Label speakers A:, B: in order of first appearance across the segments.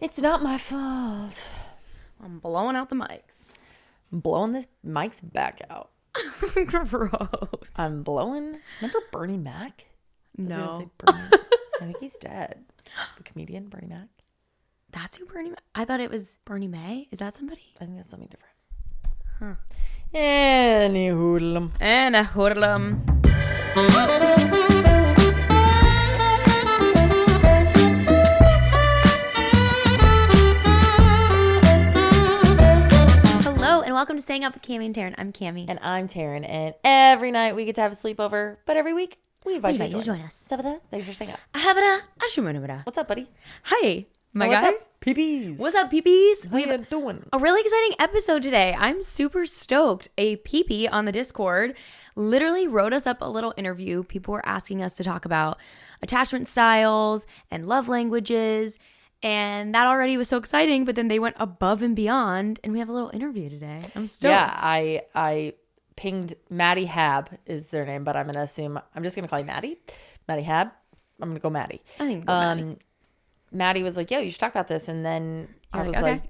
A: It's not my fault.
B: I'm blowing out the mics.
A: I'm blowing this mic's back out.
B: Gross.
A: I'm blowing. Remember Bernie Mac?
B: No.
A: Bernie. I think he's dead. The comedian Bernie Mac.
B: That's who Bernie Mac. I thought it was Bernie May. Is that somebody?
A: I think that's something different.
B: Huh.
A: Any hoodlum.
B: And a hoodlum. Hello and welcome to Staying Up with Cami and Taryn. I'm Cami.
A: And I'm Taryn. And every night we get to have a sleepover. But every week we invite you to join us. What's up? Thanks for staying up. What's up, buddy?
B: Hi, my
A: What's
B: guy.
A: up, peepees?
B: What's up, peepees?
A: How you doing?
B: A really exciting episode today. I'm super stoked. A peepee on the Discord literally wrote us up a little interview. People were asking us to talk about attachment styles and love languages. And that already was so exciting, but then they went above and beyond, and we have a little interview today. I'm stoked.
A: Yeah, I pinged Maddy Hab is their name, but I'm gonna assume I'm just gonna call you Maddy. Maddy Hab. I'm gonna go Maddy.
B: I think go Maddy.
A: Maddie was like, yo, you should talk about this. And then I was like,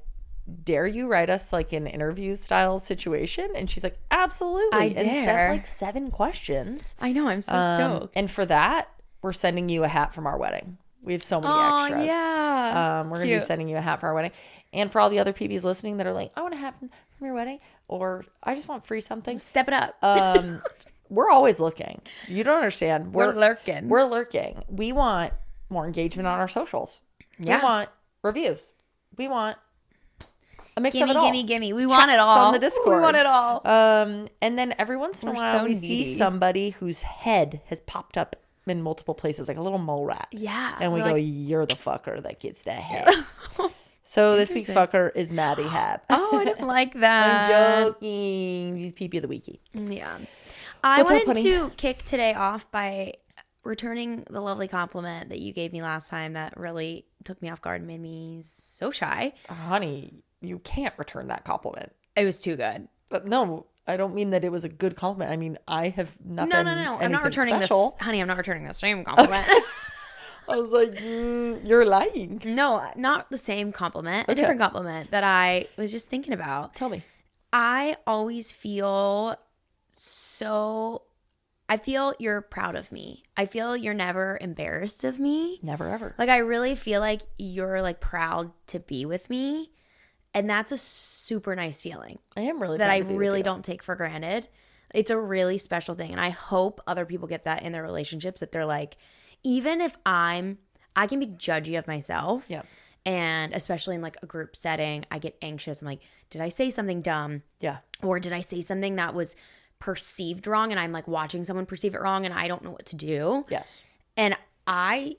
A: dare you write us like an interview style situation? And she's like, absolutely.
B: I dare.
A: And sent like 7 questions.
B: I know, I'm so stoked.
A: And for that, we're sending you a hat from our wedding. We have so many extras.
B: Yeah.
A: We're going to be sending you a hat for our wedding. And for all the other PBs listening that are like, I want a hat from your wedding, or I just want free something.
B: Step it up.
A: We're always looking. You don't understand.
B: We're lurking.
A: We're lurking. We want more engagement on our socials.
B: Yeah.
A: We want reviews. We want a mix of it all.
B: Gimme. We want it all.
A: On the Discord.
B: We want it all.
A: And then every once in a while, we see
B: needy.
A: somebody whose head has popped up in multiple places, like a little mole rat.
B: Yeah.
A: And we
B: we're
A: go,
B: like,
A: you're the fucker that gets the head. So this week's fucker is Maddy Hab.
B: oh, I didn't like that.
A: I'm joking. He's PP of the weekie.
B: Yeah. I
A: What's up,
B: wanted
A: honey?
B: to kick today off by returning the lovely compliment that you gave me last time that really took me off guard and made me so shy.
A: Honey, you can't return that compliment.
B: It was too good.
A: But no, I don't mean that it was a good compliment. I mean, I have not
B: No.
A: been
B: I'm not returning
A: special.
B: this. Honey, I'm not returning the same compliment.
A: I was like, you're lying.
B: No, not the same compliment. A
A: Okay.
B: different compliment that I was just thinking about.
A: Tell me.
B: I always feel I feel you're proud of me. I feel you're never embarrassed of me.
A: Never ever.
B: Like, I really feel like you're like proud to be with me. And that's a super nice feeling
A: I am really
B: that
A: proud
B: I
A: to be with
B: really
A: you.
B: don't take for granted. It's a really special thing. And I hope other people get that in their relationships, that they're like, even if I can be judgy of myself.
A: Yeah.
B: And especially in like a group setting, I get anxious. I'm like, did I say something dumb?
A: Yeah.
B: Or did I say something that was perceived wrong, and I'm like watching someone perceive it wrong and I don't know what to do?
A: Yes.
B: And I'm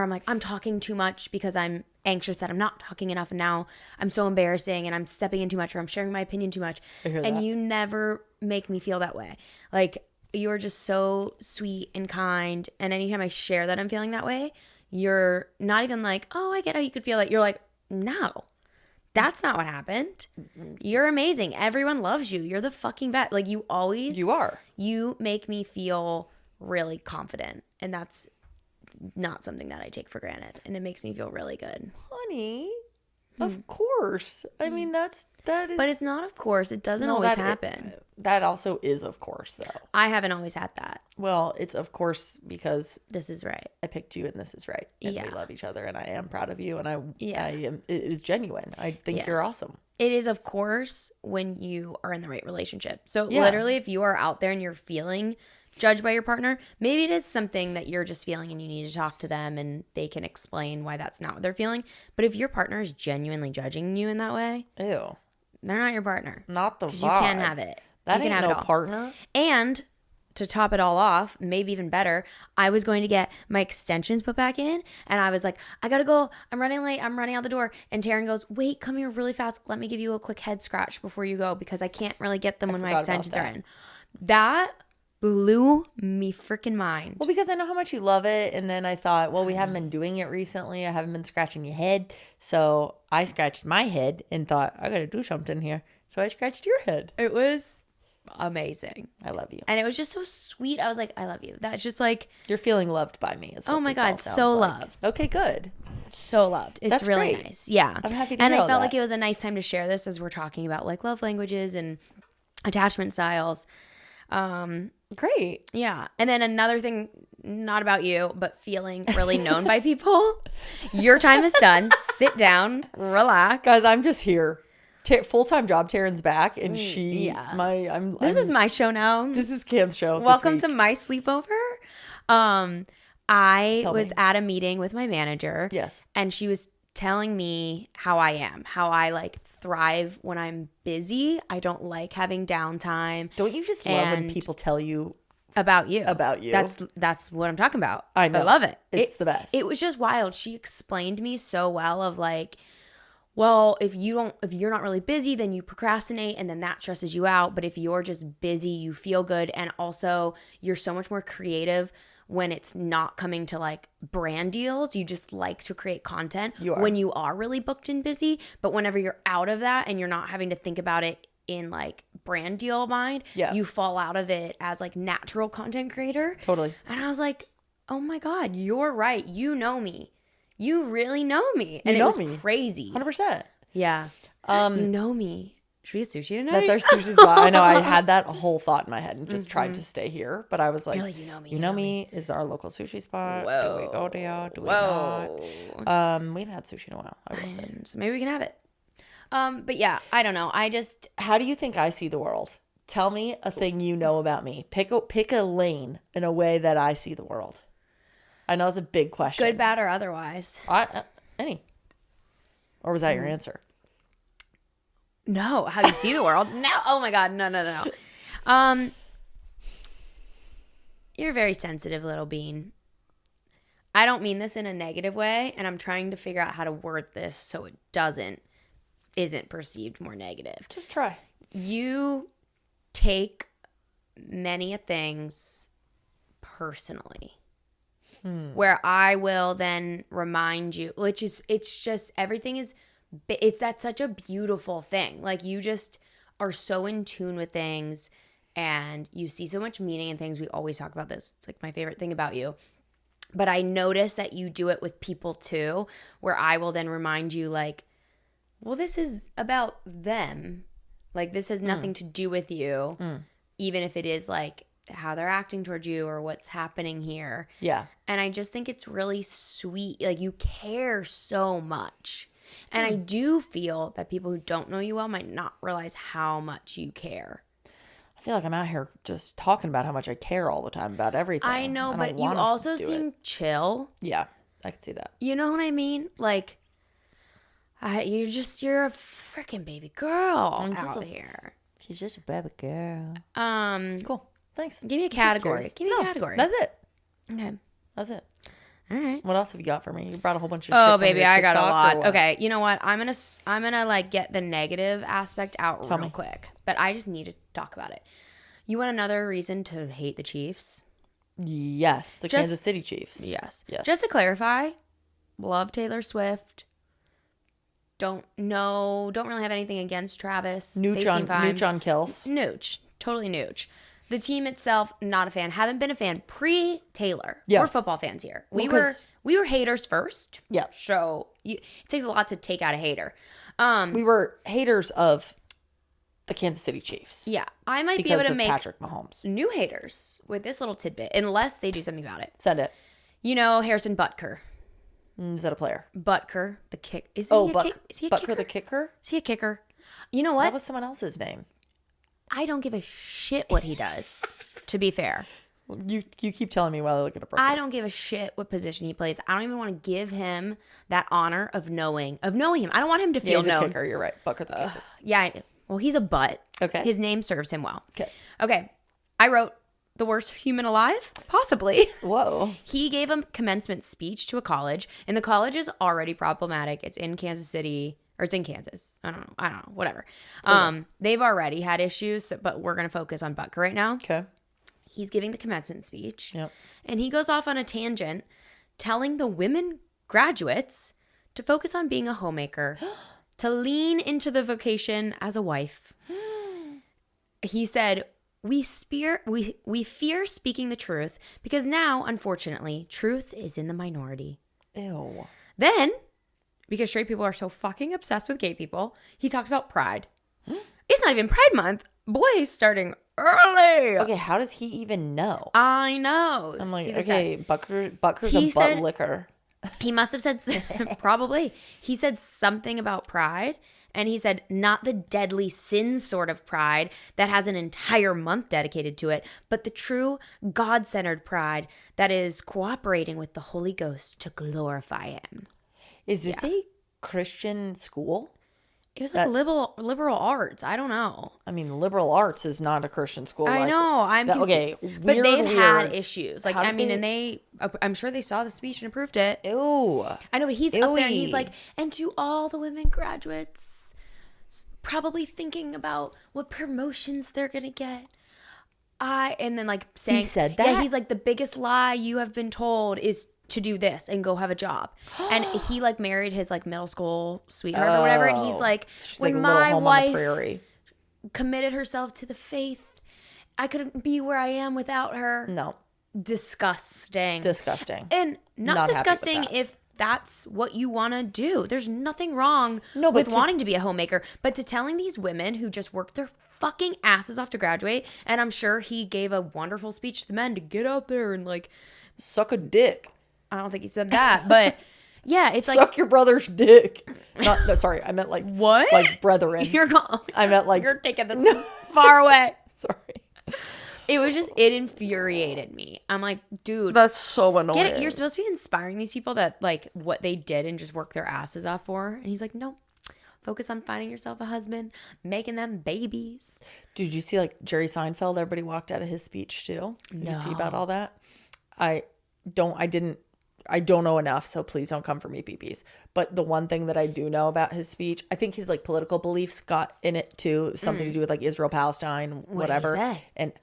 B: like, I'm talking too much because I'm anxious that I'm not talking enough, and now I'm so embarrassing and I'm stepping in too much, or I'm sharing my opinion too much.
A: I hear
B: And
A: that.
B: you never make me feel that way. Like, you're just so sweet and kind. And anytime I share that I'm feeling that way, you're not even like, oh, I get how you could feel that. You're like, no, that's not what happened. You're amazing. Everyone loves you. You're the fucking best. Like, you
A: are.
B: You make me feel really confident. And that's not something that I take for granted. And it makes me feel really good.
A: Honey, of course. I mean, that is.
B: But it's not, of course. It doesn't always happen.
A: That also is, of course, though.
B: I haven't always had that.
A: Well, it's of course because
B: This is right.
A: I picked you and this is right. And
B: Yeah.
A: we love each other and I am proud of you and I am. It is genuine. I think
B: Yeah.
A: you're awesome.
B: It is, of course, when you are in the right relationship. So
A: Yeah.
B: literally, if you are out there and you're feeling judged by your partner, maybe it is something that you're just feeling and you need to talk to them and they can explain why that's not what they're feeling. But if your partner is genuinely judging you in that way,
A: Ew.
B: they're not your partner.
A: Not the
B: 'Cause
A: vibe.
B: you can have it.
A: That
B: you
A: ain't
B: can have
A: no
B: it all.
A: partner.
B: And to top it all off, maybe even better, I was going to get my extensions put back in, and I was like, I gotta go. I'm running late. I'm running out the door. And Taryn goes, wait, come here really fast. Let me give you a quick head scratch before you go, because I can't really get them when my
A: forgot about
B: extensions are
A: that.
B: in. That blew me freaking mind.
A: Well, because I know how much you love it. And then I thought, well, we haven't been doing it recently. I haven't been scratching your head. So I scratched my head and thought, I got to do something here. So I scratched your head.
B: It was amazing.
A: I love you.
B: And it was just so sweet. I was like, I love you. That's just like,
A: You're feeling loved by me. Is what
B: oh my
A: this all
B: God,
A: sounds
B: so
A: like.
B: loved.
A: Okay, good.
B: So loved. It's
A: That's
B: really
A: great.
B: nice. Yeah.
A: I'm happy to
B: And I
A: know
B: felt
A: that.
B: like it was a nice time to share this as we're talking about like love languages and attachment styles.
A: Great.
B: Yeah. And then another thing, not about you, but feeling really known by people. Your time is done. Sit down, relax.
A: Guys, I'm just here. Full-time job. Taryn's back, and
B: This is my show now.
A: This is Cam's show.
B: Welcome to my sleepover. I
A: Tell
B: was
A: me.
B: at a meeting with my manager.
A: Yes.
B: And she was telling me how I am, how I like thrive when I'm busy. I don't like having downtime.
A: Don't you just love when
B: And
A: people tell you
B: about you?
A: about you?
B: That's what I'm talking about.
A: I know.
B: I love it.
A: It's the best.
B: It was just wild. She explained me so well of like, well, if you're not really busy, then you procrastinate and then that stresses you out. But if you're just busy, you feel good. And also you're so much more creative when it's not coming to like brand deals. You just like to create content when you are really booked and busy. But whenever you're out of that and you're not having to think about it in like brand deal mind, you fall out of it as like natural content creator.
A: Totally.
B: And I was like, oh my God, you're right. You know me. You really know me. And
A: You know
B: it was
A: me.
B: crazy.
A: 100%.
B: Yeah. You know me. Should we get sushi tonight?
A: That's our sushi spot. I know. I had that whole thought in my head and just tried to stay here, but I was like,
B: You're like, you know me.
A: You know me is our local sushi spot.
B: Whoa.
A: Do we go there? Do we
B: Whoa.
A: not? We haven't had sushi in a while, I will say.
B: So maybe we can have it. But yeah, I don't know.
A: How do you think I see the world? Tell me a thing you know about me. Pick a lane in a way that I see the world. I know it's a big question.
B: Good, bad, or otherwise.
A: Any. Or was that your answer?
B: No, how you see the world? No. Oh my God. No. You're a very sensitive little bean. I don't mean this in a negative way, and I'm trying to figure out how to word this so it isn't perceived more negative.
A: Just try.
B: You take many things personally. Where I will then remind you, it's just everything is, that's such a beautiful thing. Like you just are so in tune with things and you see so much meaning in things. We always talk about this. It's like my favorite thing about you. But I notice that you do it with people too, where I will then remind you like, well, this is about them. Like this has nothing to do with you, even if it is like how they're acting towards you or what's happening here.
A: Yeah.
B: And I just think it's really sweet. Like you care so much. And I do feel that people who don't know you well might not realize how much you care.
A: I feel like I'm out here just talking about how much I care all the time about everything.
B: I know, but you also seem chill.
A: Yeah, I can see that.
B: You know what I mean? Like, you're a freaking baby girl out here.
A: She's just a baby girl. Cool. Thanks.
B: Give me a category. Give me a category.
A: That's it.
B: Okay.
A: That's it.
B: All right.
A: What else have you got for me? You brought a whole bunch of shit
B: Oh,
A: from
B: baby,
A: your
B: I got a
A: TikTok,
B: lot.
A: or what?
B: Okay, you know what? I'm gonna like get the negative aspect out real quick, but I just need to talk about it. You want another reason to hate the Chiefs?
A: Yes, the Kansas City Chiefs.
B: Yes.
A: Yes.
B: Just to clarify, love Taylor Swift. Don't really have anything against Travis.
A: Nooch on kills.
B: Nooch. Totally nooch. The team itself, not a fan. Haven't been a fan pre-Taylor.
A: Yeah.
B: We're football fans here.
A: Well,
B: We were haters first.
A: Yeah.
B: So it takes a lot to take out a hater.
A: We were haters of the Kansas City Chiefs.
B: Yeah. I might be able to make
A: Patrick Mahomes.
B: new haters with this little tidbit, unless they do something about it.
A: Send it.
B: You know Harrison Butker.
A: Is that a player?
B: Butker, the kick. Is he a
A: Butker
B: kicker?
A: the kicker?
B: Is he a kicker? You know what?
A: That was someone else's name.
B: I don't give a shit what he does, to be fair.
A: You keep telling me while I look at a
B: I don't give a shit what position he plays. I don't even want to give him that honor of knowing him. I don't want him to feel
A: He's
B: known.
A: a kicker. You're right. Butker the kicker.
B: Yeah. Well, he's a butt.
A: Okay.
B: His name serves him well.
A: Okay.
B: I wrote the worst human alive? Possibly.
A: Whoa.
B: He gave a commencement speech to a college, and the college is already problematic. It's in Kansas City, or it's in Kansas. I don't know. Whatever. They've already had issues, but we're going to focus on Butker right now.
A: Okay.
B: He's giving the commencement speech.
A: Yep.
B: And he goes off on a tangent telling the women graduates to focus on being a homemaker, to lean into the vocation as a wife. He said, we fear speaking the truth because now, unfortunately, truth is in the minority.
A: Ew.
B: Then, because straight people are so fucking obsessed with gay people, he talked about Pride. It's not even Pride Month. Boy, starting early.
A: Okay, how does he even know?
B: I know.
A: I'm like,
B: He's
A: okay, Butker's a butt licker.
B: He must have said, probably. He said something about pride. And he said, not the deadly sin sort of pride that has an entire month dedicated to it, but the true God-centered pride that is cooperating with the Holy Ghost to glorify him.
A: Is this a Christian school?
B: It was like liberal arts. I don't know.
A: I mean, liberal arts is not a Christian school.
B: I know.
A: Okay,
B: but they've had issues. Like,
A: I'm
B: sure they saw the speech and approved it.
A: Ew.
B: I know, but he's up there and he's like, and to all the women graduates, probably thinking about what promotions they're gonna get. And then like saying,
A: he said that?
B: Yeah, he's like, the biggest lie you have been told is to do this and go have a job. And he like married his like middle school sweetheart or whatever. And he's like, when my wife committed herself to the faith, I couldn't be where I am without her.
A: No.
B: Disgusting.
A: And
B: not disgusting if that's what you want to do. There's nothing wrong with wanting to be a homemaker. But to telling these women who just worked their fucking asses off to graduate, and I'm sure he gave a wonderful speech to the men to get out there and like
A: suck a dick.
B: I don't think he said that, but yeah, it's like
A: suck your brother's dick. Sorry, I meant like
B: what?
A: Like brethren. I meant like
B: you're taking this far away.
A: Sorry.
B: It infuriated me. I'm like, dude,
A: that's so annoying.
B: Get it? You're supposed to be inspiring these people that like what they did and just work their asses off for. And he's like, no, focus on finding yourself a husband, making them babies.
A: Did you see like Jerry Seinfeld? Everybody walked out of his speech too. Did you see about all that? I don't know enough, so please don't come for me, peepees. But the one thing that I do know about his speech, I think his like political beliefs got in it too, something to do with like Israel, Palestine, whatever.
B: What did he say?
A: And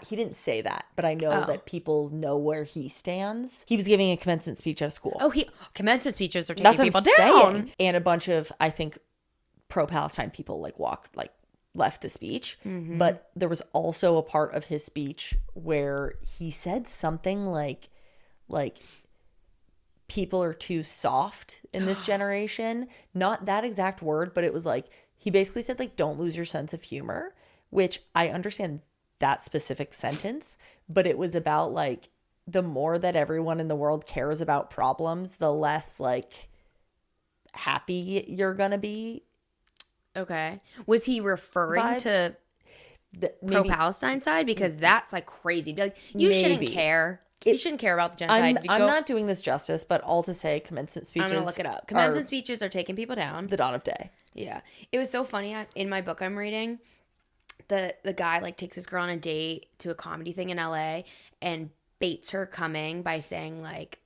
A: he didn't say that, but I know that people know where he stands. He was giving a commencement speech at a school.
B: Oh, commencement speeches are taking people down.
A: Saying. And a bunch of, I think, pro-Palestine people left the speech. Mm-hmm. But there was also a part of his speech where he said something like people are too soft in this generation. Not that exact word, but it was like, he basically said like, don't lose your sense of humor, which I understand that specific sentence, but it was about like, the more that everyone in the world cares about problems, the less like happy you're gonna be.
B: Okay. Was he referring to the pro-Palestine side? Because that's like crazy. Be like, you shouldn't care. You shouldn't care about the genocide.
A: I'm not doing this justice, but all to say commencement speeches.
B: I'm going to look it up. Commencement speeches are taking people down.
A: The dawn of day.
B: Yeah. It was so funny. In my book I'm reading, the guy like takes this girl on a date to a comedy thing in LA and baits her coming by saying like,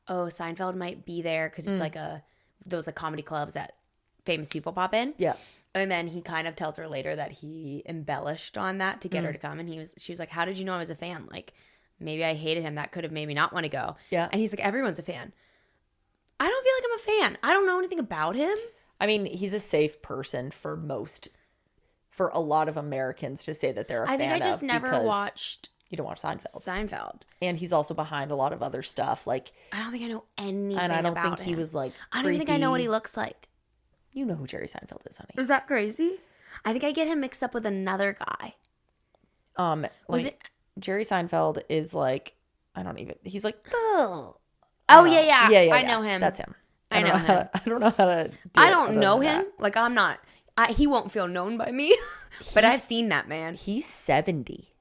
B: oh, Seinfeld might be there because it's like those like comedy clubs that famous people pop in.
A: Yeah.
B: And then he kind of tells her later that he embellished on that to get her to come. And she was like, how did you know I was a fan? Like, maybe I hated him. That could have made me not want to go.
A: Yeah.
B: And he's like, everyone's a fan. I don't feel like I'm a fan. I don't know anything about him.
A: I mean, he's a safe person for a lot of Americans to say that they're a fan of.
B: I think I just never watched.
A: You don't watch Seinfeld.
B: Seinfeld.
A: And he's also behind a lot of other stuff. Like,
B: I don't think I know anything about him.
A: And I don't think he was like
B: I don't even think I know what he looks like.
A: You know who Jerry Seinfeld is, honey.
B: Is that crazy? I think I get him mixed up with another guy.
A: Jerry Seinfeld is like, he's like,
B: yeah. I know him.
A: That's him.
B: I know him.
A: I don't know how to
B: I don't know him. Like, I'm not, he won't feel known by me, but I've seen that man.
A: He's 70.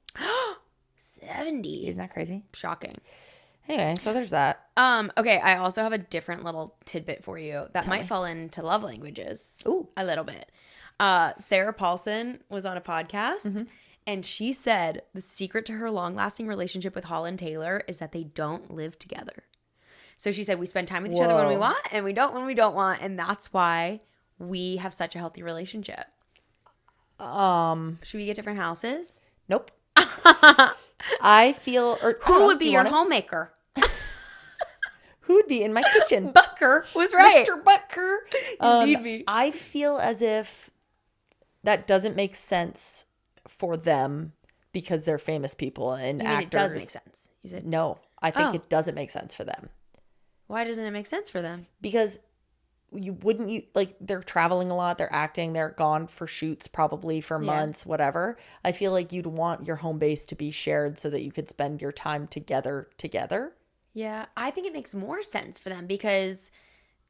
B: 70.
A: Isn't that crazy?
B: Shocking.
A: Anyway, so there's that.
B: Okay, I also have a different little tidbit for you that might fall into love languages.
A: Ooh.
B: A little bit. Sarah Paulson was on a podcast, and she said the secret to her long-lasting relationship with Holland Taylor is that they don't live together. So she said, we spend time with each other when we want, and we don't when we don't want, and that's why we have such a healthy relationship. Should we get different houses?
A: Nope. I feel...
B: Who would be your homemaker?
A: Who would be in my kitchen?
B: Butker was right.
A: Mr. Butker.
B: You need me.
A: I feel as if that doesn't make sense for them because they're famous people and actors.
B: It does make sense. You said
A: no. I think it doesn't make sense for them.
B: Why doesn't it make sense for them?
A: Because like they're traveling a lot, they're acting, they're gone for shoots probably for months, whatever. I feel like you'd want your home base to be shared so that you could spend your time together.
B: Yeah, I think it makes more sense for them because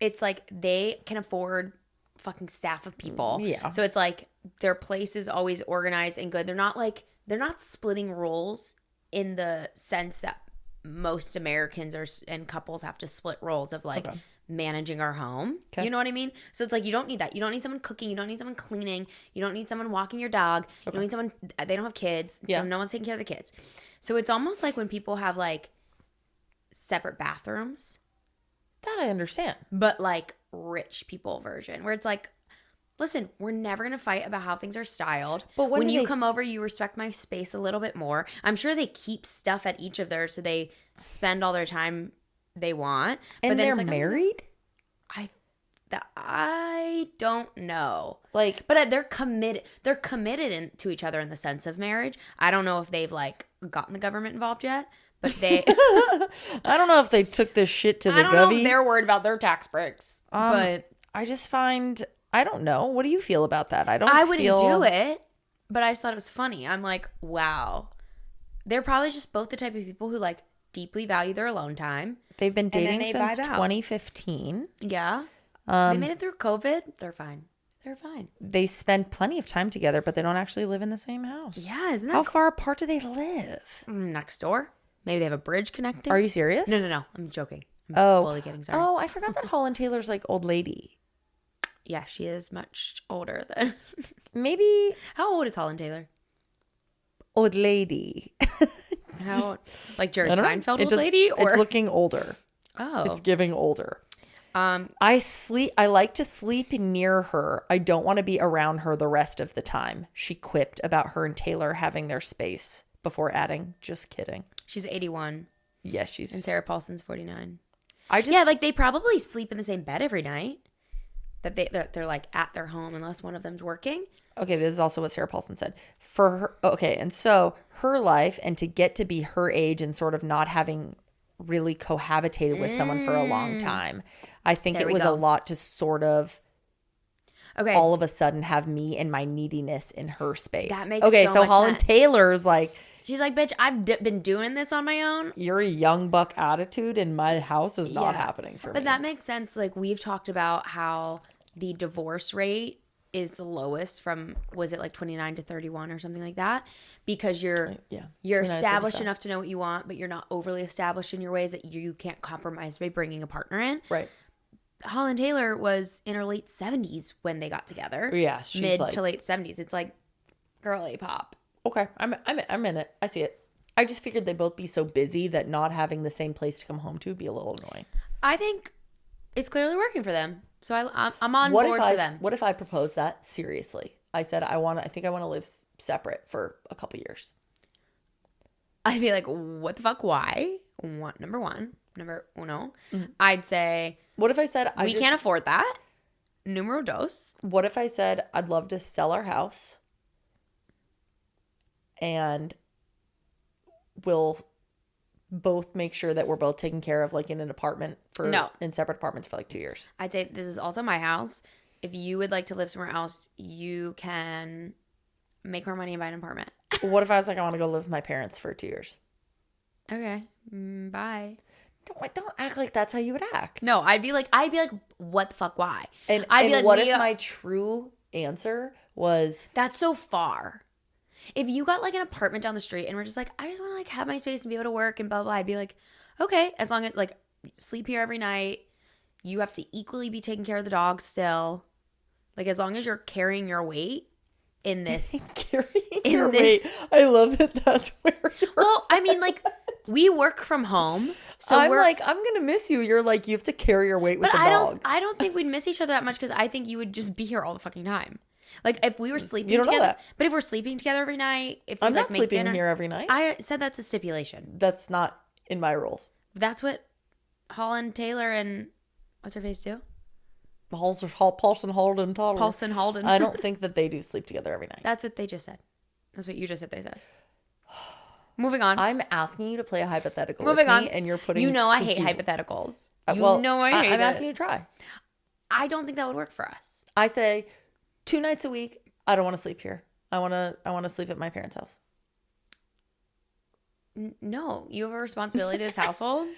B: it's like they can afford fucking staff of people.
A: Yeah.
B: So it's like their place is always organized and good. They're not splitting roles in the sense that most Americans and couples have to split roles of like managing our home. Okay. You know what I mean? So it's like you don't need that. You don't need someone cooking. You don't need someone cleaning. You don't need someone walking your dog. You don't need someone. They don't have kids. So no one's taking care of the kids. So it's almost like when people have like separate bathrooms.
A: That I understand.
B: But like rich people version where it's like, listen, we're never going to fight about how things are styled. But when you come over, you respect my space a little bit more. I'm sure they keep stuff at each of theirs so they spend all their time they want.
A: And
B: but then
A: they're
B: like,
A: married?
B: I don't know.
A: Like,
B: but they're committed. They're committed to each other in the sense of marriage. I don't know if they've like gotten the government involved yet. But they,
A: I don't know if they took this shit to the govy.
B: I don't know if they're worried about their tax breaks. But
A: I just find, I don't know. What do you feel about that?
B: I wouldn't do it, but I just thought it was funny. I'm like, wow. They're probably just both the type of people who like deeply value their alone time.
A: They've been dating since 2015.
B: Yeah. They made it through COVID. They're fine. They're fine.
A: They spend plenty of time together, but they don't actually live in the same house.
B: Yeah, isn't that
A: How far apart do they live?
B: Next door. Maybe they have a bridge connecting.
A: Are you serious?
B: No. I'm joking. I'm fully kidding. Sorry.
A: Oh, I forgot that Holland Taylor's like old lady.
B: Yeah, she is much older than.
A: Maybe.
B: How old is Holland Taylor?
A: Old lady.
B: How old? Like Jerry Seinfeld old lady? Or?
A: It's looking older.
B: Oh.
A: It's giving older. I like to sleep near her. I don't want to be around her the rest of the time. She quipped about her and Taylor having their space before adding, just kidding.
B: She's 81.
A: Yeah, she's...
B: And Sarah Paulson's 49.
A: Yeah,
B: like they probably sleep in the same bed every night. That they're like at their home unless one of them's working.
A: Okay, this is also what Sarah Paulson said. For her, okay, and so her life and to get to be her age and sort of not having really cohabitated with someone for a long time, I think it was a lot to sort of... Okay. All of a sudden have me and my neediness in her space.
B: That makes so much
A: Holland
B: sense.
A: Taylor's like...
B: She's like, bitch, I've been doing this on my own.
A: Your young buck attitude in my house is not happening for me.
B: But that makes sense. Like, we've talked about how the divorce rate is the lowest from, was it like 29 to 31 or something like that? Because you're established enough to know what you want, but you're not overly established in your ways that you can't compromise by bringing a partner in.
A: Right.
B: Holland Taylor was in her late 70s when they got together.
A: Yeah, she's
B: mid to late 70s. It's like girly pop.
A: Okay, I'm in it. I see it. I just figured they'd both be so busy that not having the same place to come home to would be a little annoying.
B: I think it's clearly working for them. So I'm on board for them.
A: What if I proposed that seriously? I said I think I want to live separate for a couple years.
B: I'd be like, what the fuck? Why? Number one. Number uno. Mm-hmm. I'd say,
A: what if I said
B: we can't afford that? Numero dos.
A: What if I said I'd love to sell our house and we'll both make sure that we're both taken care of, like in an apartment in separate apartments for like 2 years?
B: I'd say this is also my house. If you would like to live somewhere else, you can make more money and buy an apartment.
A: What if I was like, I want to go live with my parents for 2 years?
B: Okay, bye.
A: Don't act like that's how you would act.
B: No, I'd be like, what the fuck? Why?
A: And I'd be like, what if my true answer was,
B: that's so far. If you got like an apartment down the street and we're just like, I just want to like have my space and be able to work and blah, blah, I'd be like, okay, as long as like sleep here every night, you have to equally be taking care of the dog still. Like as long as you're carrying your weight in this.
A: Weight. I love that that's where
B: well, I mean like we work from home. So
A: I'm like, I'm going to miss you. You're like, you have to carry your weight with the dogs.
B: I don't think we'd miss each other that much because I think you would just be here all the fucking time. Like if we were sleeping together. Know that. But if we're sleeping together every night. If
A: I'm
B: like,
A: not sleeping here every night.
B: I said that's a stipulation.
A: That's not in my rules.
B: That's what Holland Taylor and what's her face do?
A: Paulson Holden.
B: Paulson Holden.
A: I don't think that they do sleep together every night.
B: That's what they just said. That's what you just said they said. Moving on.
A: I'm asking you to play a hypothetical with me, and you're putting...
B: You know I hate hypotheticals. I'm asking
A: you to try.
B: I don't think that would work for us.
A: I say 2 nights a week. I don't want to sleep here. I want to sleep at my parents' house.
B: No, you have a responsibility to this household.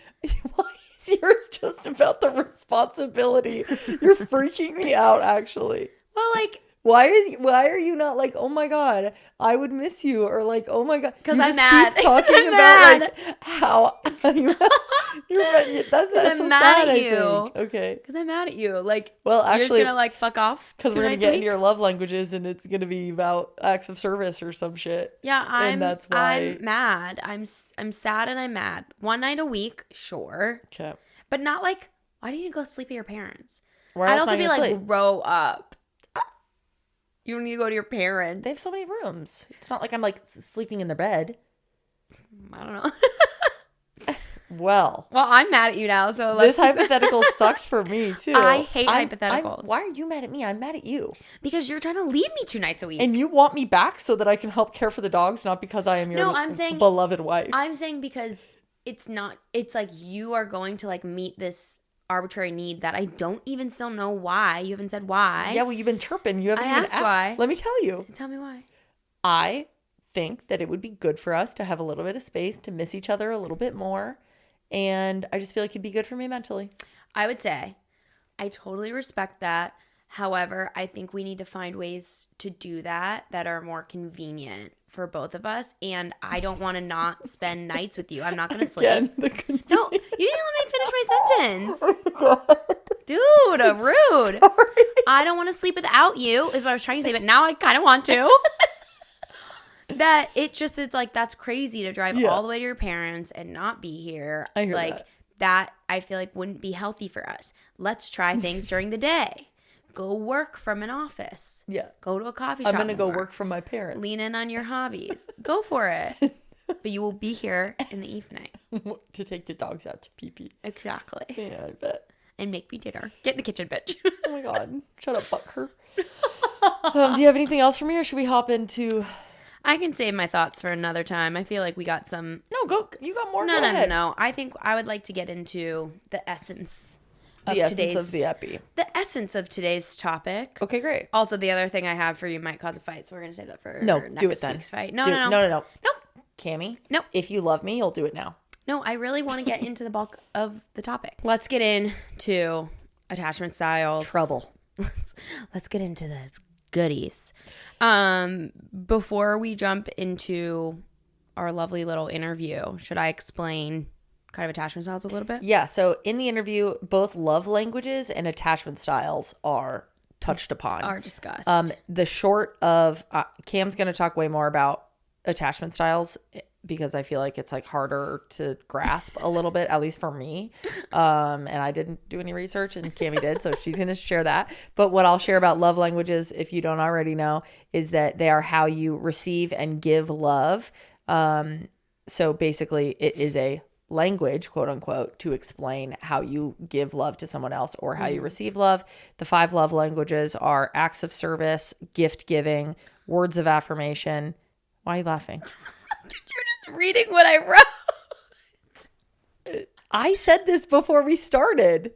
A: Why is yours just about the responsibility? You're freaking me out, actually.
B: Well, like,
A: why are you not like, oh my God, I would miss you, or like, oh my God,
B: because I'm mad.
A: Keep talking about like how that's so
B: mad
A: sad,
B: at you.
A: I think. Okay,
B: because I'm mad at you. Like,
A: well, actually,
B: you're just gonna like fuck off
A: because we're gonna get into your love languages, and it's gonna be about acts of service or some shit.
B: Yeah,
A: that's why
B: I'm mad. I'm sad and I'm mad. 1 night a week, sure.
A: Okay,
B: but not like, why do you go sleep at your parents?
A: Where
B: I'd
A: else
B: also
A: am I
B: be
A: gonna
B: like,
A: sleep?
B: grow up. You don't need to go to your parents.
A: They have so many rooms. It's not like I'm like sleeping in their bed.
B: I don't know.
A: Well,
B: I'm mad at you now. So
A: this hypothetical sucks for me too.
B: I hate hypotheticals.
A: Why are you mad at me? I'm mad at you.
B: Because you're trying to leave me 2 nights a week.
A: And you want me back so that I can help care for the dogs, not because I am your beloved wife.
B: I'm saying because it's like you are going to like meet this arbitrary need that I don't even still know why. You haven't said why.
A: Yeah, well, you've been chirping. You haven't even
B: asked why.
A: Let me tell you.
B: Tell me why.
A: I think that it would be good for us to have a little bit of space, to miss each other a little bit more. And I just feel like it'd be good for me mentally.
B: I would say I totally respect that. However, I think we need to find ways to do that are more convenient for both of us. And I don't want to not spend nights with you. I'm not going to sleep.
A: Again,
B: no, you didn't let me finish my sentence. Dude, rude.
A: Sorry.
B: I don't want to sleep without you is what I was trying to say. But now I kind of want to. That it's like, that's crazy to drive all the way to your parents and not be here.
A: I hear
B: like that I feel like wouldn't be healthy for us. Let's try things during the day. Go work from an office.
A: Yeah.
B: Go to a coffee shop.
A: I'm going to go work for my parents.
B: Lean in on your hobbies. Go for it. But you will be here in the evening.
A: To take the dogs out to pee-pee.
B: Exactly.
A: Yeah, I bet.
B: And make me dinner. Get in the kitchen, bitch.
A: Oh my God. Shut up, Butker. Do you have anything else for me, or should we hop into...
B: I can save my thoughts for another time. I feel like we got some...
A: No, go. You got more.
B: No. I think I would like to get into the essence of
A: the epi.
B: The essence of today's topic.
A: Okay, great.
B: Also, the other thing I have for you might cause a fight, so we're going to save that for next week's fight. No.
A: No. Cammie?
B: No.
A: If you love me, you'll do it now.
B: No, I really want to get into the bulk of the topic. Let's get into attachment styles.
A: Trouble.
B: Let's get into the goodies. Before we jump into our lovely little interview, should I explain kind of attachment styles a little bit?
A: Yeah, so in the interview, both love languages and attachment styles are touched upon.
B: Are discussed.
A: The short of Cam's going to talk way more about attachment styles because I feel like it's like harder to grasp a little bit, at least for me. And I didn't do any research, and Cammie did, so she's going to share that. But what I'll share about love languages, if you don't already know, is that they are how you receive and give love. So basically, it is a language, quote unquote, to explain how you give love to someone else or how you receive love. The 5 love languages are acts of service, gift giving, words of affirmation. Why are you laughing?
B: You're just reading what I wrote.
A: I said this before we started,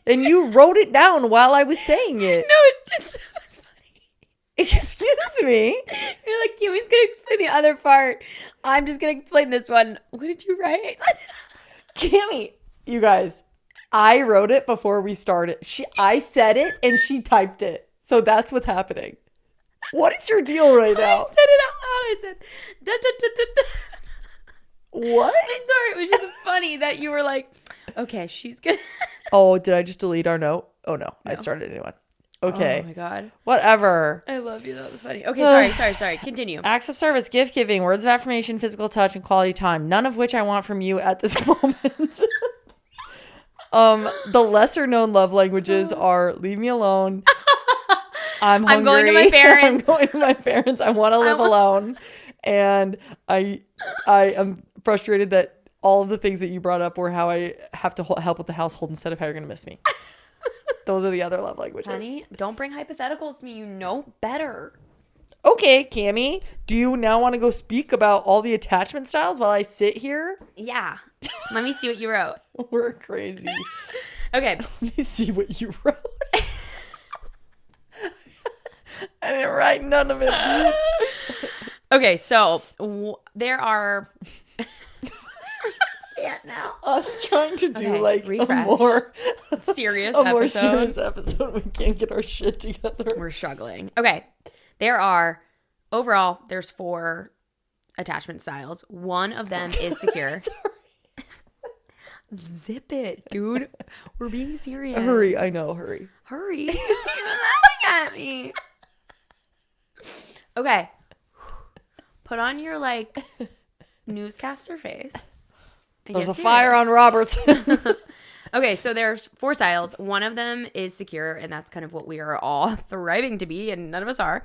A: and you wrote it down while I was saying it.
B: No, it just was funny.
A: Excuse me?
B: You're like, Kimmy's going to explain the other part. I'm just going to explain this one. What did you write?
A: Cammie, you guys, I wrote it before we started. I said it, and she typed it. So that's what's happening. What is your deal right now?
B: I said it out loud. I said, da, da, da, da, da.
A: What?
B: I'm sorry. It was just funny that you were like, okay, she's going to.
A: Oh, did I just delete our note? Oh, no. I started a new one. Okay.
B: Oh, my God.
A: Whatever.
B: I love you. That was funny. Okay, sorry. Continue.
A: Acts of service, gift giving, words of affirmation, physical touch, and quality time. None of which I want from you at this moment. The lesser known love languages are leave me alone. I'm hungry.
B: I'm going to my parents.
A: I'm going to my parents. I want to live alone. And I am frustrated that all of the things that you brought up were how I have to help with the household instead of how you're going to miss me. Those are the other love languages.
B: Honey, don't bring hypotheticals to me. You know better.
A: Okay, Cammie. Do you now want to go speak about all the attachment styles while I sit here?
B: Yeah. Let me see what you wrote.
A: We're crazy.
B: Okay.
A: Let me see what you wrote. didn't write none of it, bitch.
B: Okay, so there are. Can't now.
A: Us trying to do
B: refresh.
A: a more
B: serious
A: more
B: episode.
A: serious episode. We can't get our shit together.
B: We're struggling. Okay, there's 4 attachment styles. One of them is secure. Zip it, dude. We're being serious.
A: Hurry, I know, hurry.
B: Hurry. You're laughing at me. Okay. Put on your newscaster face.
A: There's a fire on Robertson.
B: Okay, so there's 4 styles. One of them is secure, and that's kind of what we are all thriving to be, and none of us are.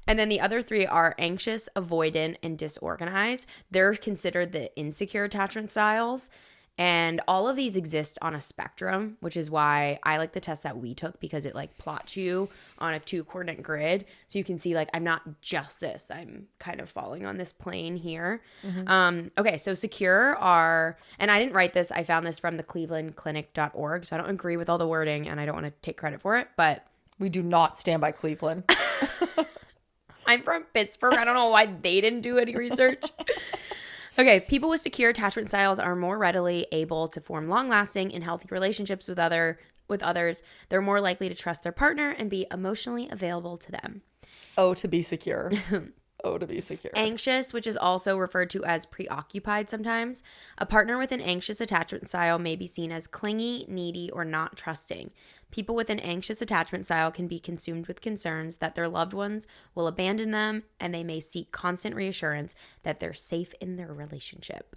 B: And then the other 3 are anxious, avoidant, and disorganized. They're considered the insecure attachment styles. And all of these exist on a spectrum, which is why I like the test that we took, because it plots you on a 2-coordinate grid. So you can see I'm not just this. I'm kind of falling on this plane here. Mm-hmm. Okay, so secure are, and I didn't write this. I found this from the clevelandclinic.org. So I don't agree with all the wording and I don't want to take credit for it, but.
A: We do not stand by Cleveland.
B: I'm from Pittsburgh. I don't know why they didn't do any research. Okay, people with secure attachment styles are more readily able to form long-lasting and healthy relationships with others. They're more likely to trust their partner and be emotionally available to them.
A: Oh, to be secure. Oh, to be secure.
B: Anxious, which is also referred to as preoccupied sometimes. A partner with an anxious attachment style may be seen as clingy, needy, or not trusting. People with an anxious attachment style can be consumed with concerns that their loved ones will abandon them, and they may seek constant reassurance that they're safe in their relationship.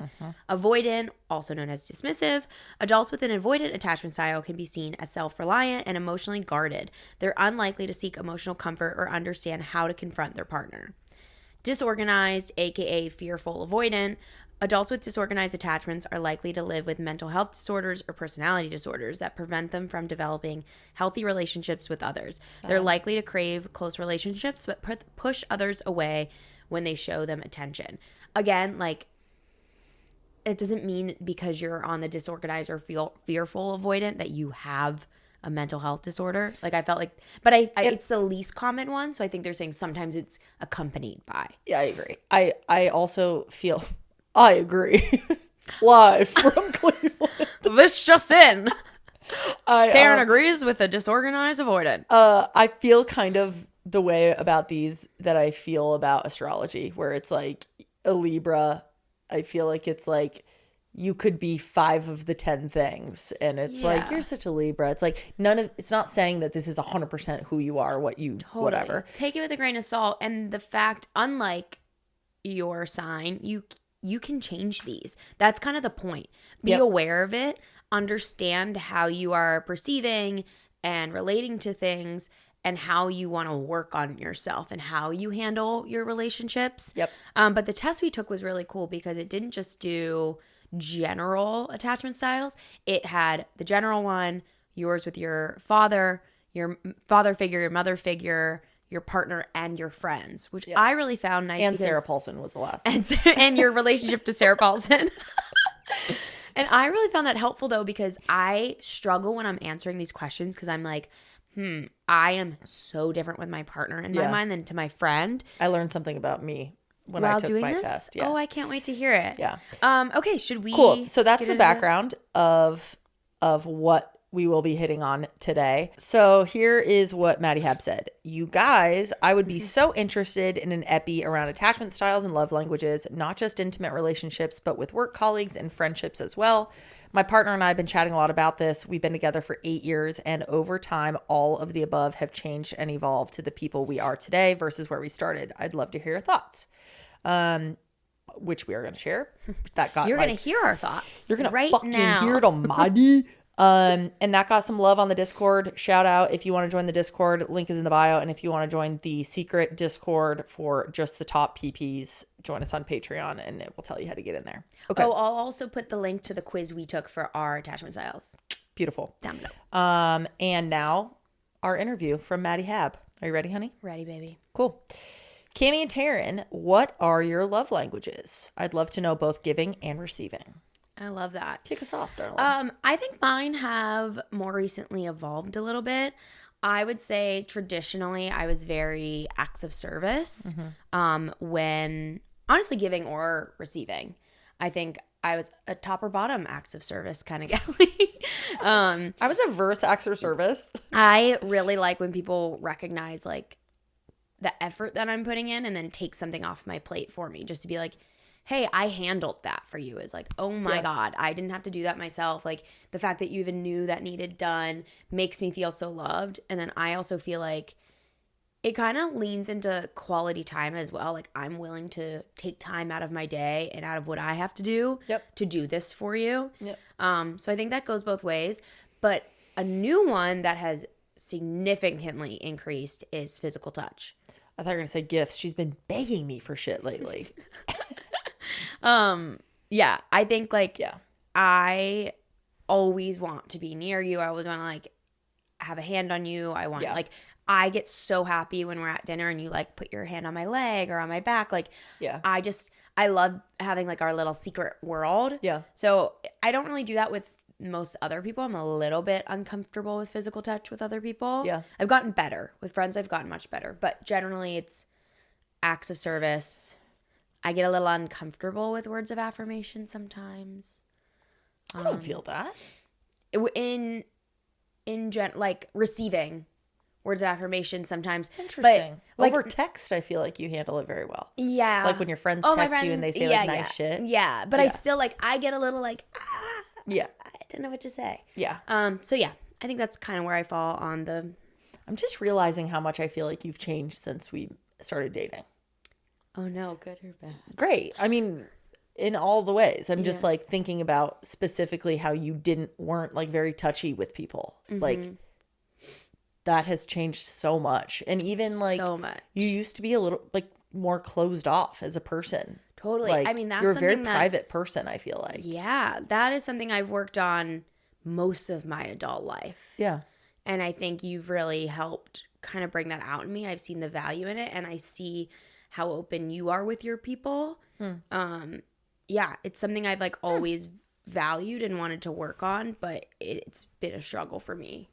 B: Avoidant, also known as dismissive. Adults with an avoidant attachment style can be seen as self-reliant and emotionally guarded. They're unlikely to seek emotional comfort or understand how to confront their partner. Disorganized, aka fearful avoidant. Adults with disorganized attachments are likely to live with mental health disorders or personality disorders that prevent them from developing healthy relationships with others. They're likely to crave close relationships but push others away when they show them attention. Again, it doesn't mean because you're on the disorganized or fearful avoidant that you have a mental health disorder. I felt it's the least common one. So I think they're saying sometimes it's accompanied by.
A: Yeah, I agree. I also feel, I agree. Live from Cleveland.
B: This just in. Taryn agrees with the disorganized avoidant.
A: I feel kind of the way about these that I feel about astrology, where it's a Libra. I feel like it's you could be 5 of the 10 things, and it's you're such a Libra. It's it's not saying that this is 100% who you are, what you whatever.
B: Take it with a grain of salt. And the fact, unlike your sign, you can change these. That's kind of the point. Be aware of it, understand how you are perceiving and relating to things, and how you want to work on yourself and how you handle your relationships. But the test we took was really cool because it didn't just do general attachment styles. It had the general one, yours with your father figure, your mother figure, your partner, and your friends, which I really found nice.
A: And Sarah Paulson was the last.
B: And your relationship to Sarah Paulson. And I really found that helpful though, because I struggle when I'm answering these questions because I'm I am so different with my partner in my mind than to my friend.
A: I learned something about me when I took my test. Yes.
B: Oh, I can't wait to hear it.
A: Yeah.
B: Okay, should we?
A: Cool. So that's the background of what we will be hitting on today. So here is what Maddy Hab said. You guys, I would be so interested in an epi around attachment styles and love languages, not just intimate relationships, but with work colleagues and friendships as well. My partner and I have been chatting a lot about this. We've been together for 8 years, and over time, all of the above have changed and evolved to the people we are today versus where we started. I'd love to hear your thoughts, which we are going to share.
B: You're going to hear our thoughts.
A: You're going
B: right
A: to fucking
B: now.
A: hear it on Maddy. And that got some love on the Discord. Shout out if you want to join the Discord. Link is in the bio. And if you want to join the secret Discord for just the top PPs, join us on Patreon and it will tell you how to get in there. Okay.
B: Oh, I'll also put the link to the quiz we took for our attachment styles.
A: Beautiful.
B: Down below.
A: And now our interview from Maddy Hab. Are you ready, honey?
B: Ready, baby.
A: Cool. Cami and Taryn, what are your love languages? I'd love to know both giving and receiving.
B: I love that.
A: Kick us off, darling.
B: I think mine have more recently evolved a little bit. I would say traditionally I was very acts of service when honestly giving or receiving. I think I was a top or bottom acts of service kind of gal.
A: I was averse acts of service.
B: I really like when people recognize like the effort that I'm putting in and then take something off my plate for me, just to be like, hey, I handled that for you, is like, oh my God, I didn't have to do that myself. Like the fact that you even knew that needed done makes me feel so loved. And then I also feel like it kind of leans into quality time as well. Like I'm willing to take time out of my day and out of what I have to do to do this for you.
A: Yep.
B: So I think that goes both ways. But a new one that has significantly increased is physical touch.
A: I thought you were going to say gifts. She's been begging me for shit lately.
B: Yeah, I think like I always want to be near you. I always want to like have a hand on you. I want like I get so happy when we're at dinner and you like put your hand on my leg or on my back. Like I love having like our little secret world. Yeah. So I don't really do that with most other people. I'm a little bit uncomfortable with physical touch with other people. Yeah. I've gotten better. With friends, I've gotten much better. But generally it's acts of service. I get a little uncomfortable with words of affirmation sometimes.
A: I don't feel that.
B: Like receiving words of affirmation sometimes.
A: Interesting. But like, over text, I feel like you handle it very well. Yeah. Like when your friends text you and they say like nice shit.
B: Yeah. But I still like, I get a little like,
A: yeah.
B: I don't know what to say.
A: Yeah.
B: So yeah, I think that's kind of where I fall on the.
A: I'm just realizing how much I feel like you've changed since we started dating.
B: Oh no, good or bad?
A: Great. I mean, in all the ways. I'm just like thinking about specifically how you weren't like very touchy with people. Like that has changed so much. And even like so much. You used to be a little like more closed off as a person.
B: Totally.
A: Like,
B: I mean, that's
A: you're a very private person, I feel like.
B: Yeah, that is something I've worked on most of my adult life. Yeah. And I think you've really helped kind of bring that out in me. I've seen the value in it and I see how open you are with your people. Yeah, it's something I've like always valued and wanted to work on, but it's been a struggle for me.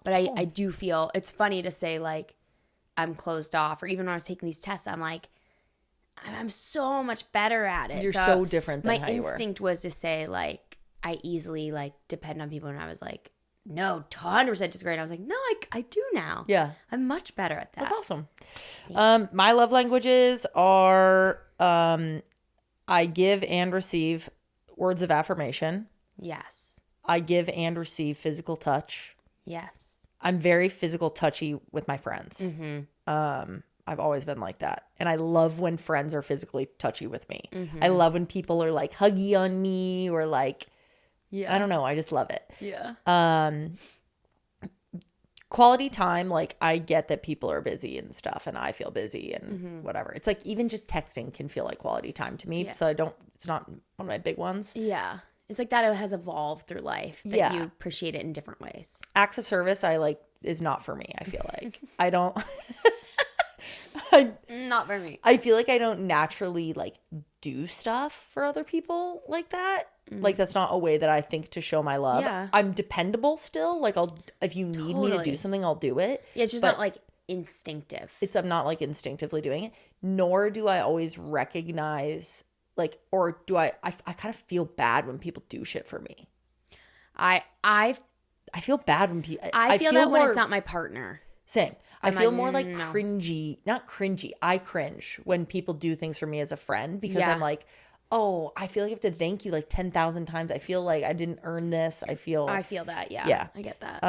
B: But I do feel it's funny to say like I'm closed off, or even when I was taking these tests, I'm like, I'm so much better at it.
A: You're so different than how you were.
B: My instinct was to say like I easily like depend on people, and I was like, no, 100% disagree. And I was like, no, I do now. Yeah. I'm much better at that.
A: That's awesome. My love languages are I give and receive words of affirmation. Yes. I give and receive physical touch. Yes. I'm very physical touchy with my friends. I've always been like that. And I love when friends are physically touchy with me. I love when people are like huggy on me or like, I don't know. I just love it. Yeah. Quality time, like I get that people are busy and stuff and I feel busy and whatever. It's like even just texting can feel like quality time to me. Yeah. So it's not one of my big ones.
B: Yeah. It's like that it has evolved through life, that you appreciate it in different ways.
A: Acts of service, I like is not for me. I feel like I don't.
B: Not for me.
A: I feel like I don't naturally like do stuff for other people like that. Like that's not a way that I think to show my love. Yeah. I'm dependable still. Like if you need me to do something, I'll do it.
B: Yeah, it's just not like instinctive.
A: I'm not like instinctively doing it. Nor do I always recognize like, or do I kind of feel bad when people do shit for me.
B: I
A: feel bad when people.
B: I feel that when it's not my partner.
A: Same. I feel more like cringy, not cringy. I cringe when people do things for me as a friend because I'm like, oh, I feel like I have to thank you like 10,000 times. I feel like I didn't earn this. I feel
B: that. Yeah. I get that.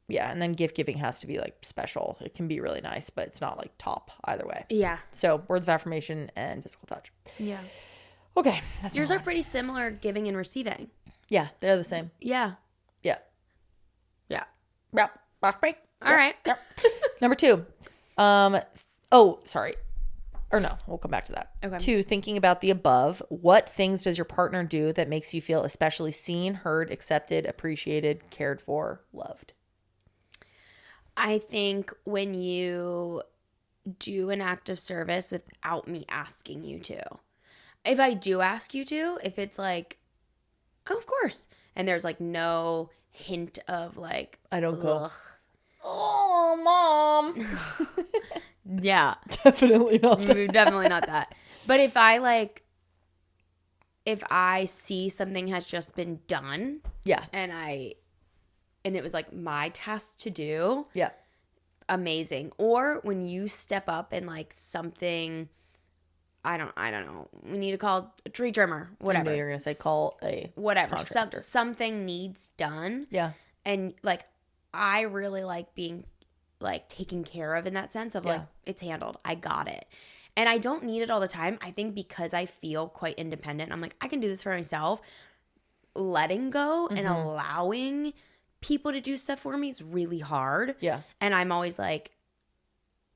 A: Yeah. And then gift giving has to be like special. It can be really nice, but it's not like top either way.
B: Yeah.
A: So words of affirmation and physical touch.
B: Yeah.
A: Okay.
B: Yours are pretty similar, giving and receiving.
A: Yeah. They're the same.
B: Yeah.
A: Yeah.
B: Yeah.
A: Yep. Watch me.
B: All right.
A: Yep. Number 2. Oh, sorry. Or no, we'll come back to that. Okay. 2, thinking about the above. What things does your partner do that makes you feel especially seen, heard, accepted, appreciated, cared for, loved?
B: I think when you do an act of service without me asking you to. If I do ask you to, if it's like, oh, of course, and there's like no hint of like,
A: I don't go,
B: ugh.
A: oh, mom.
B: Yeah.
A: Definitely not that.
B: Definitely not that. But if I see something has just been done.
A: Yeah.
B: And it was like my task to do.
A: Yeah.
B: Amazing. Or when you step up and like something, I don't know. We need to call a tree trimmer, whatever.
A: I know you're gonna say call a
B: whatever.
A: contractor.
B: Something needs done.
A: Yeah.
B: And like I really like being like taken care of in that sense of like it's handled. I got it. And I don't need it all the time. I think because I feel quite independent, I'm like, I can do this for myself. Letting go and allowing people to do stuff for me is really hard.
A: Yeah.
B: And I'm always like,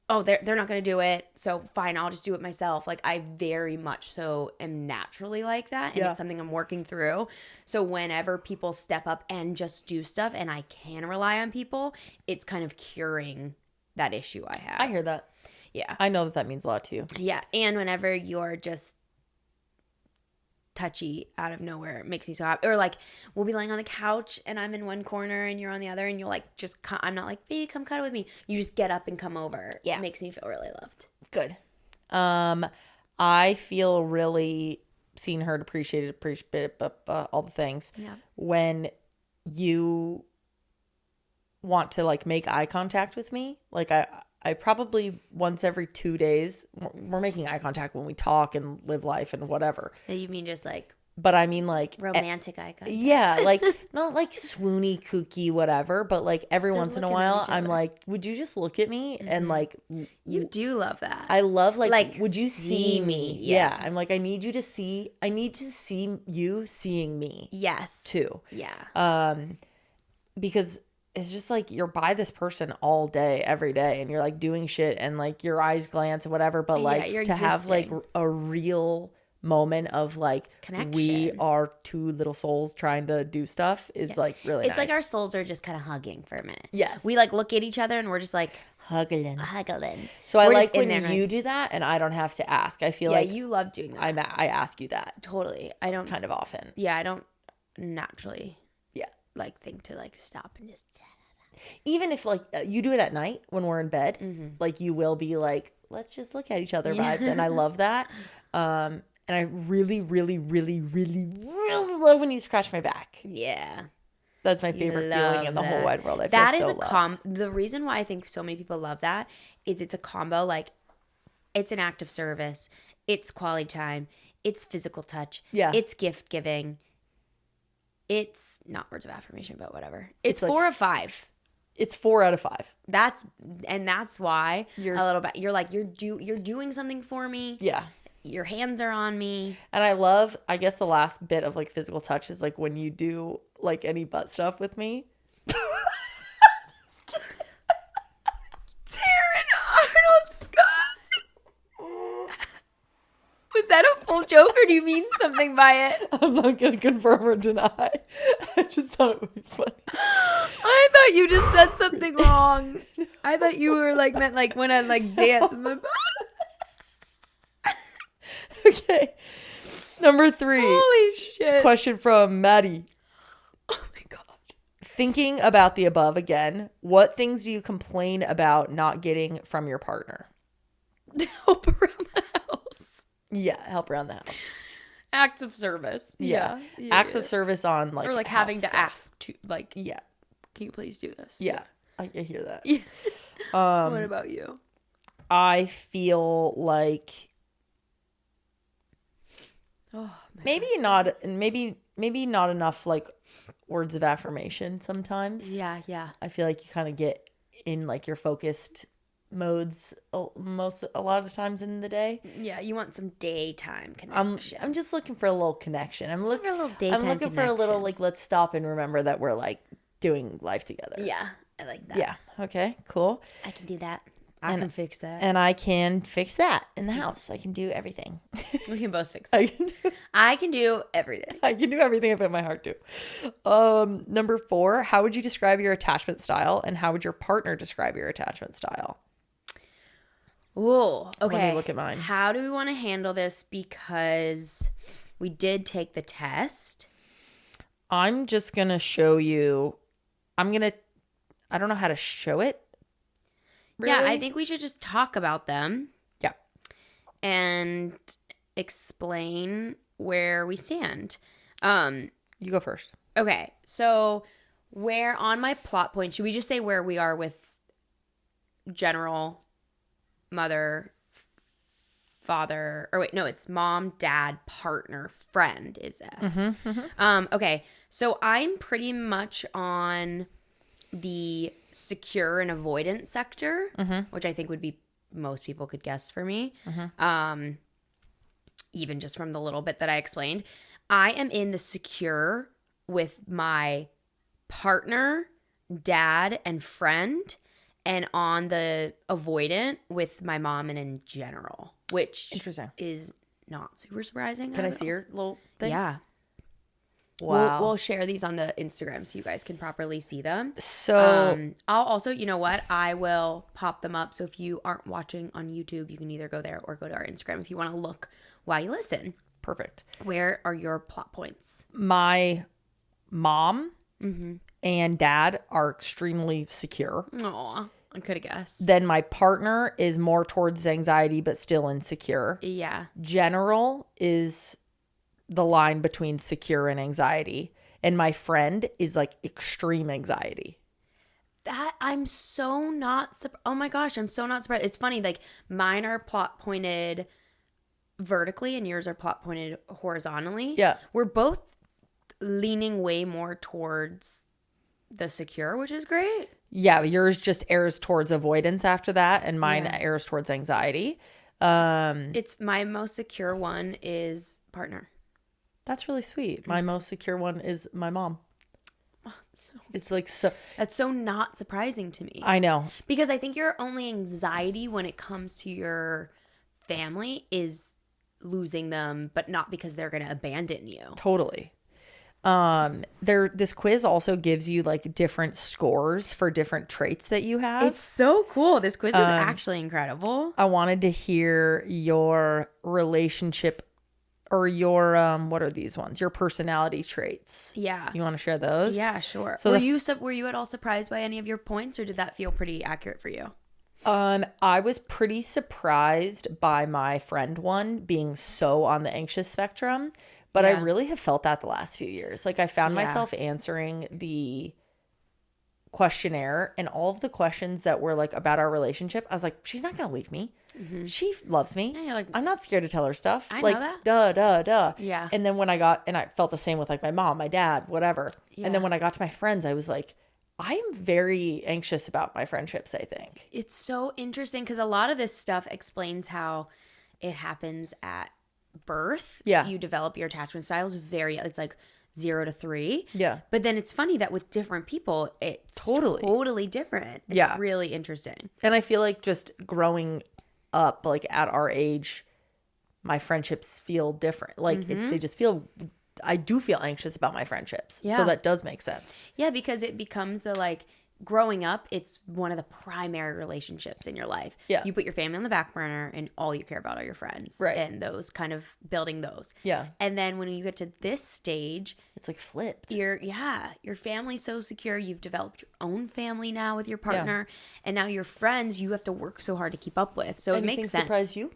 B: oh, they're not going to do it. So fine, I'll just do it myself. Like I very much so am naturally like that. And it's something I'm working through. So whenever people step up and just do stuff and I can rely on people, it's kind of curing that issue I have.
A: I hear that.
B: Yeah.
A: I know that means a lot to you.
B: Yeah. And whenever you're just touchy out of nowhere, it makes me so happy. Or like we'll be laying on the couch and I'm in one corner and you're on the other and you'll like just I'm not like, baby, come cuddle with me. You just get up and come over.
A: Yeah.
B: It makes me feel really loved.
A: Good. I feel really seen, heard, appreciated, all the things.
B: Yeah.
A: When you want to like make eye contact with me, like I probably once every 2 days, we're making eye contact when we talk and live life and whatever.
B: You mean just like,
A: but I mean like
B: romantic eye contact?
A: Yeah, like not like swoony, kooky, whatever, but like every once in a
B: looking at
A: while,
B: each
A: I'm
B: other.
A: like, would you just look at me? And like,
B: You do love that.
A: I love like would you
B: see
A: see
B: me?
A: me?
B: Yeah.
A: I'm like, I need to see you seeing me
B: Yes.
A: too.
B: Yeah.
A: Because it's just like you're by this person all day, every day, and you're like doing shit and like your eyes glance and whatever, but like
B: you're
A: to have like
B: existing.
A: a real moment of like
B: Connection.
A: we are two little souls trying to do stuff is like really
B: It's
A: nice.
B: like our souls are just kind of hugging for a minute.
A: Yes.
B: We like look at each other and we're just like
A: hugging.
B: So
A: So I
B: we're
A: like
B: just in
A: when
B: there,
A: you
B: right?
A: do that and I don't have to ask. I feel
B: Yeah,
A: like
B: you love doing that.
A: I ask you that
B: Totally. I don't
A: kind of often.
B: Yeah, I don't naturally
A: Yeah.
B: like think to like stop and just
A: Even if like you do it at night when we're in bed,
B: Mm-hmm.
A: like you will be like, let's just look at each other vibes. And I love that. And I really, really, really, really, really love when you scratch my back.
B: yeah.
A: That's my favorite feeling in the whole wide world. I feel
B: That is
A: so
B: a
A: loved.
B: the reason why I think so many people love that is it's a combo. Like it's an act of service, it's quality time, it's physical touch,
A: Yeah.
B: it's gift giving, it's not words of affirmation, but whatever. It's
A: like-
B: 4 of 5.
A: It's 4 out of 5.
B: That's why
A: You're-
B: a little bit. You're like you're doing something for me.
A: Yeah.
B: Your hands are on me.
A: And I love, I guess the last bit of like physical touch is like when you do like any butt stuff with me.
B: Taryn Arnold Scott. Was that a full joke or do you mean something by it?
A: I'm not going to confirm or deny. I just thought it would be funny.
B: I thought you just said something wrong. I thought you were like meant like when I like dance with my butt.
A: Okay. Number 3.
B: Holy shit.
A: Question from Maddy.
B: Oh my god.
A: Thinking about the above again, what things do you complain about not getting from your partner?
B: Help around the house.
A: Yeah, help around the house.
B: Acts of service.
A: Yeah. Acts of service on like
B: or like
A: house
B: having to
A: stuff.
B: ask to like,
A: Yeah.
B: can you please do this?
A: Yeah. I hear that.
B: Yeah. What about you?
A: I feel like
B: Oh,
A: maybe not enough like words of affirmation sometimes.
B: Yeah, yeah.
A: I feel like you kind of get in like your focused modes a lot of times in the day.
B: Yeah, you want some daytime
A: I'm
B: connection.
A: just looking for a little connection. I'm looking
B: for a little daytime
A: I'm looking for a little
B: connection.
A: like let's stop and remember that we're like doing life together.
B: Yeah, I like that.
A: Yeah. Okay, cool.
B: I can do that. I can fix that.
A: And I can fix that in the house. I can do everything.
B: We can both fix that. I can do everything.
A: I can do everything I put my heart to. Number 4, how would you describe your attachment style and how would your partner describe your attachment style?
B: Whoa. Okay.
A: Let me look at mine.
B: How do we want to handle this? Because we did take the test.
A: I'm just going to show you I don't know how to show it.
B: Yeah,
A: really.
B: I think we should just talk about them.
A: Yeah.
B: And explain where we stand.
A: You go first.
B: Okay, so where on my plot point, should we just say where we are with general mother, father, or wait, no, it's mom, dad, partner, friend is F. Okay, so I'm pretty much on the secure and avoidant sector, which I think would be most people could guess for me. Even just from the little bit that I explained. I am in the secure with my partner, dad, and friend, and on the avoidant with my mom and in general, which
A: Interesting.
B: is not super surprising.
A: Can I see your little thing?
B: Yeah.
A: Wow.
B: We'll share these on the Instagram so you guys can properly see them.
A: So
B: I'll also, you know what? I will pop them up. So if you aren't watching on YouTube, you can either go there or go to our Instagram if you want to look while you listen.
A: perfect.
B: Where are your plot points?
A: My mom and dad are extremely secure.
B: Aw, I could have guessed.
A: Then my partner is more towards anxiety, but still insecure.
B: Yeah.
A: General is the line between secure and anxiety. And my friend is like extreme anxiety.
B: That I'm so not oh my gosh, I'm so not surprised. It's funny, like mine are plot pointed vertically and yours are plot pointed horizontally.
A: Yeah.
B: We're both leaning way more towards the secure, which is great.
A: Yeah, yours just errs towards avoidance after that, and mine
B: Yeah.
A: errs towards anxiety.
B: It's my most secure one is partner.
A: That's really sweet. My most secure one is my mom. It's like so.
B: That's so not surprising to me.
A: I know.
B: Because I think your only anxiety when it comes to your family is losing them, but not because they're going to abandon you.
A: Totally. This quiz also gives you like different scores for different traits that you have.
B: It's so cool. This quiz is actually incredible.
A: I wanted to hear your relationship or your what are these ones? Your personality traits.
B: Yeah.
A: You want to share those?
B: Yeah, sure.
A: So
B: were you at all surprised by any of your points, or did that feel pretty accurate for you?
A: I was pretty surprised by my friend one being so on the anxious spectrum, but I
B: Yeah.
A: really have felt that the last few years. Like I found
B: Yeah.
A: myself answering the questionnaire and all of the questions that were like about our relationship. I was like, she's not going to leave me. She loves me.
B: Yeah, you're like,
A: I'm not scared to tell her stuff.
B: I know
A: like,
B: that.
A: duh.
B: Yeah.
A: And then when I felt the same with like my mom, my dad, whatever.
B: Yeah.
A: And then when I got to my friends, I was like, I am very anxious about my friendships, I think.
B: It's so interesting because a lot of this stuff explains how it happens at birth.
A: Yeah.
B: You develop your attachment styles it's like 0 to 3.
A: Yeah.
B: But then it's funny that with different people, it's
A: Totally
B: different. It's
A: Yeah.
B: really interesting.
A: And I feel like just growing up, like at our age, my friendships feel different. Like they just feel, I do feel anxious about my friendships.
B: Yeah.
A: So that does make sense.
B: Yeah, because it becomes the like growing up, it's one of the primary relationships in your life.
A: Yeah.
B: You put your family on the back burner and all you care about are your friends.
A: Right.
B: And those kind of building those.
A: Yeah.
B: And then when you get to this stage,
A: It's like flipped.
B: your family's so secure. You've developed your own family now with your partner. And now your friends you have to work so hard to keep up with. So
A: Anything
B: it makes sense.
A: surprise you?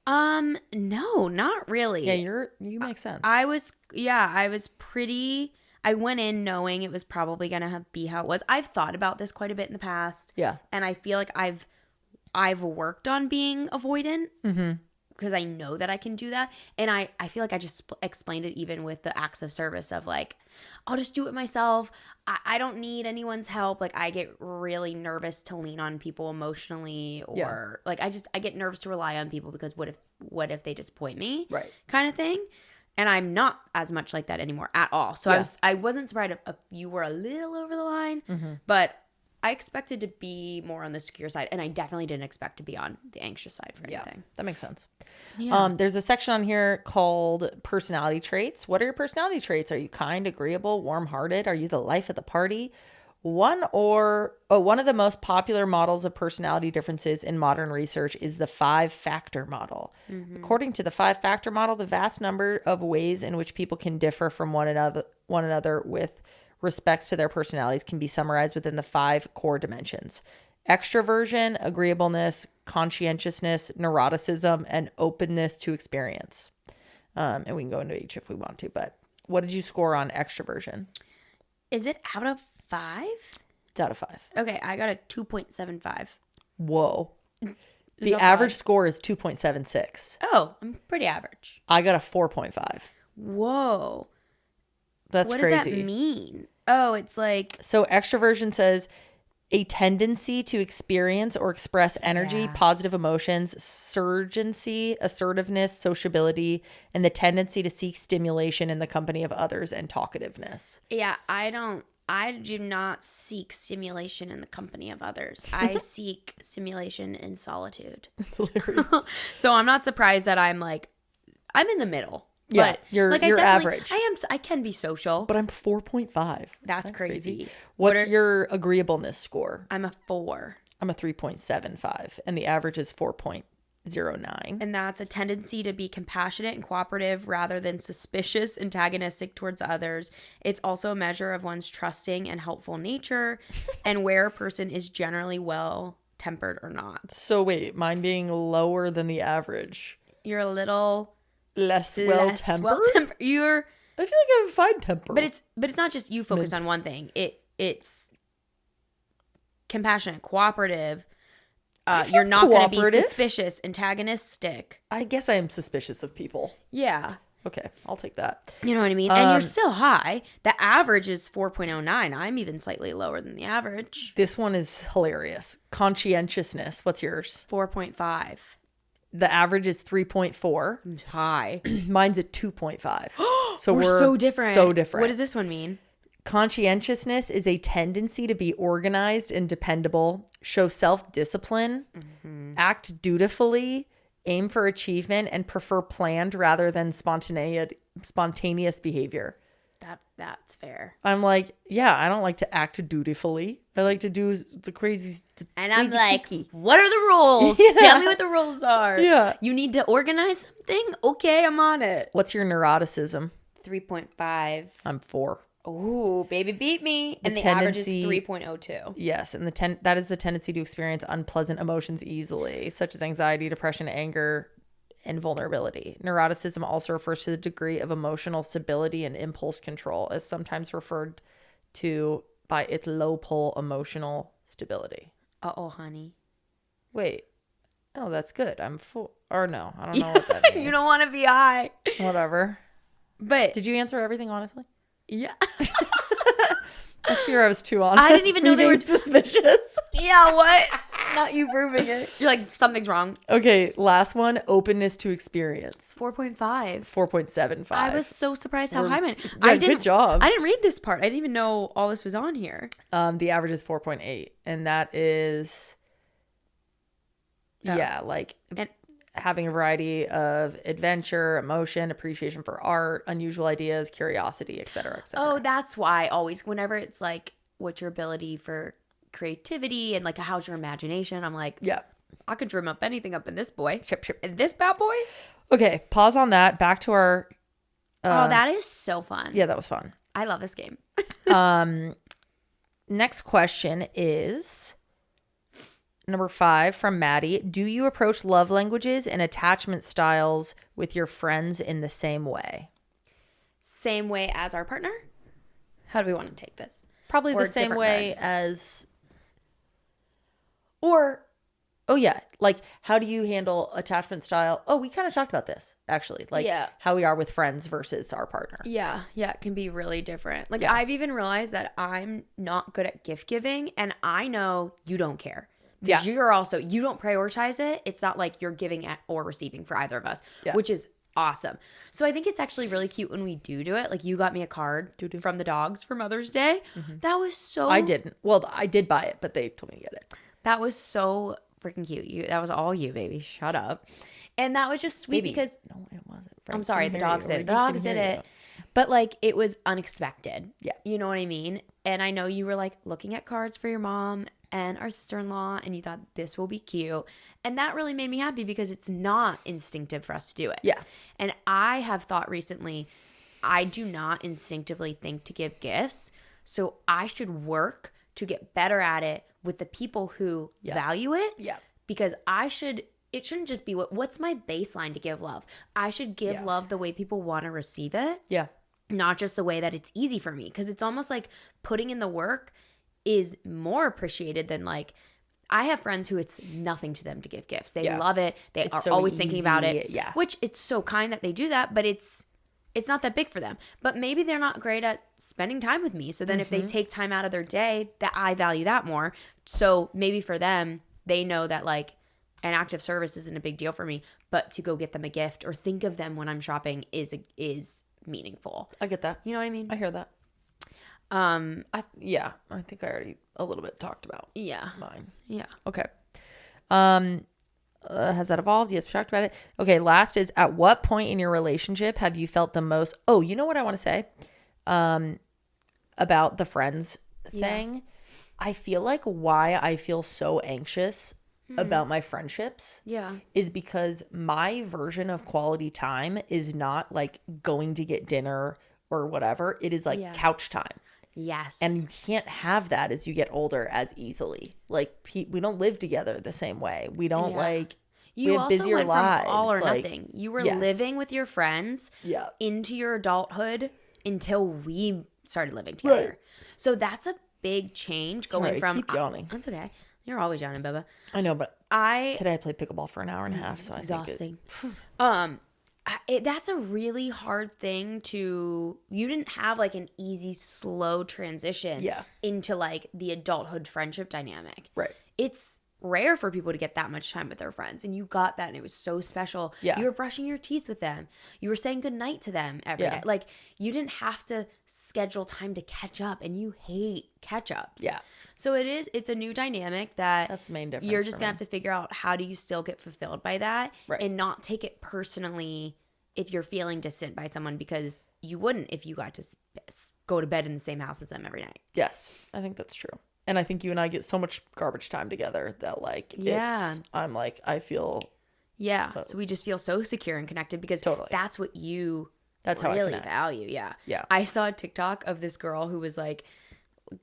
B: No, not really.
A: Yeah, you make sense.
B: I went in knowing it was probably going to be how it was. I've thought about this quite a bit in the past.
A: Yeah.
B: And I feel like I've worked on being avoidant because I know that I can do that. And I feel like I just explained it even with the acts of service of like, I'll just do it myself. I don't need anyone's help. Like I get really nervous to lean on people emotionally or like I get nervous to rely on people because what if they disappoint me?
A: Right.
B: Kind of thing. And I'm not as much like that anymore at all. So I wasn't surprised if you were a little over the line, but I expected to be more on the secure side, and I definitely didn't expect to be on the anxious side for anything.
A: That makes sense.
B: Yeah.
A: There's a section on here called personality traits. What are your personality traits? Are you kind, agreeable, warm-hearted? Are you the life of the party? One of the most popular models of personality differences in modern research is the 5-factor model. According to the 5-factor model, the vast number of ways in which people can differ from one another with respects to their personalities can be summarized within the 5 core dimensions: extroversion, agreeableness, conscientiousness, neuroticism, and openness to experience. And we can go into each if we want to, but what did you score on extroversion?
B: Is it out of 5?
A: It's out of 5.
B: Okay, I got a 2.75.
A: Whoa. The
B: that
A: average
B: 5?
A: score is 2.76.
B: Oh, I'm pretty average.
A: I got a 4.5.
B: Whoa.
A: That's
B: what
A: crazy.
B: What does that mean? Oh, it's like...
A: So extroversion says a tendency to experience or express energy, positive emotions, surgency, assertiveness, sociability, and the tendency to seek stimulation in the company of others and talkativeness.
B: Yeah, I do not seek stimulation in the company of others. I seek stimulation in solitude.
A: Hilarious.
B: So I'm not surprised that I'm in the middle.
A: Yeah,
B: But,
A: you're average.
B: I can be social.
A: But I'm 4.5.
B: That's crazy.
A: What's your agreeableness score?
B: I'm a 4.
A: I'm a 3.75, and the average is 4.09.
B: And that's a tendency to be compassionate and cooperative rather than suspicious, antagonistic towards others. It's also a measure of one's trusting and helpful nature and where a person is generally well-tempered or not.
A: So wait, mine being lower than the average.
B: You're a little...
A: Less well-tempered?
B: You're...
A: I feel like I have a fine temper.
B: But it's not just you focus on one thing. It's compassionate, cooperative. You're not going to be suspicious, antagonistic.
A: I guess I am suspicious of people.
B: Yeah.
A: Okay, I'll take that.
B: You know what I mean? And you're still high. The average is 4.09. I'm even slightly lower than the average.
A: This one is hilarious. Conscientiousness. What's yours?
B: 4.5.
A: The average is 3.4.
B: High.
A: Mine's at 2.5. So
B: we're so different.
A: So different.
B: What does this one mean?
A: Conscientiousness is a tendency to be organized and dependable, show self-discipline, act dutifully, aim for achievement, and prefer planned rather than spontaneous behavior.
B: That's fair.
A: I'm like, yeah, I don't like to act dutifully. I like to do the crazy.
B: And I'm like, what are the rules? Yeah. Tell me what the rules are.
A: Yeah.
B: You need to organize something? Okay, I'm on it.
A: What's your neuroticism?
B: 3.5.
A: I'm 4.
B: Ooh, baby beat me. And the average is 3.02.
A: Yes, and that is the tendency to experience unpleasant emotions easily, such as anxiety, depression, anger, and vulnerability. Neuroticism also refers to the degree of emotional stability and impulse control, as sometimes referred to by its low pole emotional stability.
B: Uh-oh, honey.
A: Wait. Oh, that's good. I'm 4. Or no, I don't know what that means.
B: You don't want to be high.
A: Whatever.
B: But
A: did you answer everything honestly?
B: Yeah.
A: I fear I was too honest.
B: I didn't even know they were
A: suspicious.
B: Yeah, what? Not you proving it. You're like, something's wrong.
A: Okay, last one, openness to experience.
B: 4.5.
A: 4.75.
B: I was so surprised how high mine.
A: Yeah, good job.
B: I didn't read this part. I didn't even know all this was on here.
A: The average is 4.8, and that is having a variety of adventure, emotion, appreciation for art, unusual ideas, curiosity, etc., etc.
B: Oh, that's why always whenever it's like, what's your ability for creativity and like how's your imagination, I'm like,
A: yeah,
B: I could dream up anything up in this boy.
A: Sure.
B: In this bad boy.
A: Okay, pause on that. Back to our
B: that is so fun.
A: Yeah, that was fun.
B: I love this game.
A: Next question is number 5 from Maddy. Do you approach love languages and attachment styles with your friends in the same way?
B: Same way as our partner? How do we want to take this?
A: Probably
B: Or
A: the same way
B: friends?
A: as...
B: Or...
A: Oh, yeah. Like, how do you handle attachment style? Oh, we kind of talked about this, actually. Like, how we are with friends versus our partner.
B: Yeah, it can be really different. Like,
A: Yeah.
B: I've even realized that I'm not good at gift giving, and I know you don't care.
A: Yeah.
B: Because you don't prioritize it. It's not like you're giving or receiving for either of us, which is awesome. So I think it's actually really cute when we do it. Like, you got me a card from the dogs for Mother's Day. Mm-hmm. That was so...
A: I didn't. Well, I did buy it, but they told me to get it.
B: That was so freaking cute. That was all you, baby. Shut up. And that was just sweet because...
A: No, it wasn't.
B: I'm sorry, the dogs did it. The dogs did it. But, like, it was unexpected.
A: Yeah.
B: You know what I mean? And I know you were, like, looking at cards for your mom and our sister-in-law, and you thought, this will be cute. And that really made me happy because it's not instinctive for us to do it.
A: Yeah.
B: And I have thought recently, I do not instinctively think to give gifts. So I should work to get better at it with the people who value it.
A: Yeah.
B: Because it shouldn't just be what's my baseline to give love. I should give love the way people want to receive it.
A: Yeah.
B: Not just the way that it's easy for me. Because it's almost like putting in the work is more appreciated than like, I have friends who it's nothing to them to give gifts. They love it. It's are so always thinking about it.
A: Yeah.
B: Which it's so kind that they do that, but it's not that big for them. But maybe they're not great at spending time with me. So then if they take time out of their day, that I value that more. So maybe for them, they know that like an act of service isn't a big deal for me, but to go get them a gift or think of them when I'm shopping is meaningful.
A: I get that.
B: You know what I mean?
A: I hear that. I think I already a little bit talked about mine.
B: Yeah.
A: Okay. Has that evolved? Yes, we talked about it. Okay, last is, at what point in your relationship have you felt the most... Oh, you know what I want to say about the friends thing? I feel like why I feel so anxious about my friendships is because my version of quality time is not like going to get dinner or whatever. It is like couch time.
B: Yes.
A: And you can't have that as you get older as easily. Like, we don't live together the same way. We don't we have busier
B: went
A: lives.
B: From all or nothing. You were living with your friends into your adulthood until we started living together. Right. So that's a big change going from...
A: keep yawning.
B: That's okay. You're always yawning, Bubba.
A: I know, but today I played pickleball for an hour and a half, so
B: exhausting. That's a really hard thing to... You didn't have like an easy, slow transition into like the adulthood friendship dynamic.
A: Right.
B: It's rare for people to get that much time with their friends, and you got that, and it was so special. You were brushing your teeth with them. You were saying goodnight to them every day. Like, you didn't have to schedule time to catch up, and you hate catch-ups. Yeah. So it's a new dynamic that's the main difference. You're just going to have to figure out how do you still get fulfilled by that and not take it personally if you're feeling distant by someone, because you wouldn't if you got to go to bed in the same house as them every night.
A: Yes, I think that's true. And I think you and I get so much garbage time together that like, I'm like, I feel.
B: Yeah. So we just feel so secure and connected because that's what that's really how I value. Yeah.
A: Yeah.
B: I saw a TikTok of this girl who was like,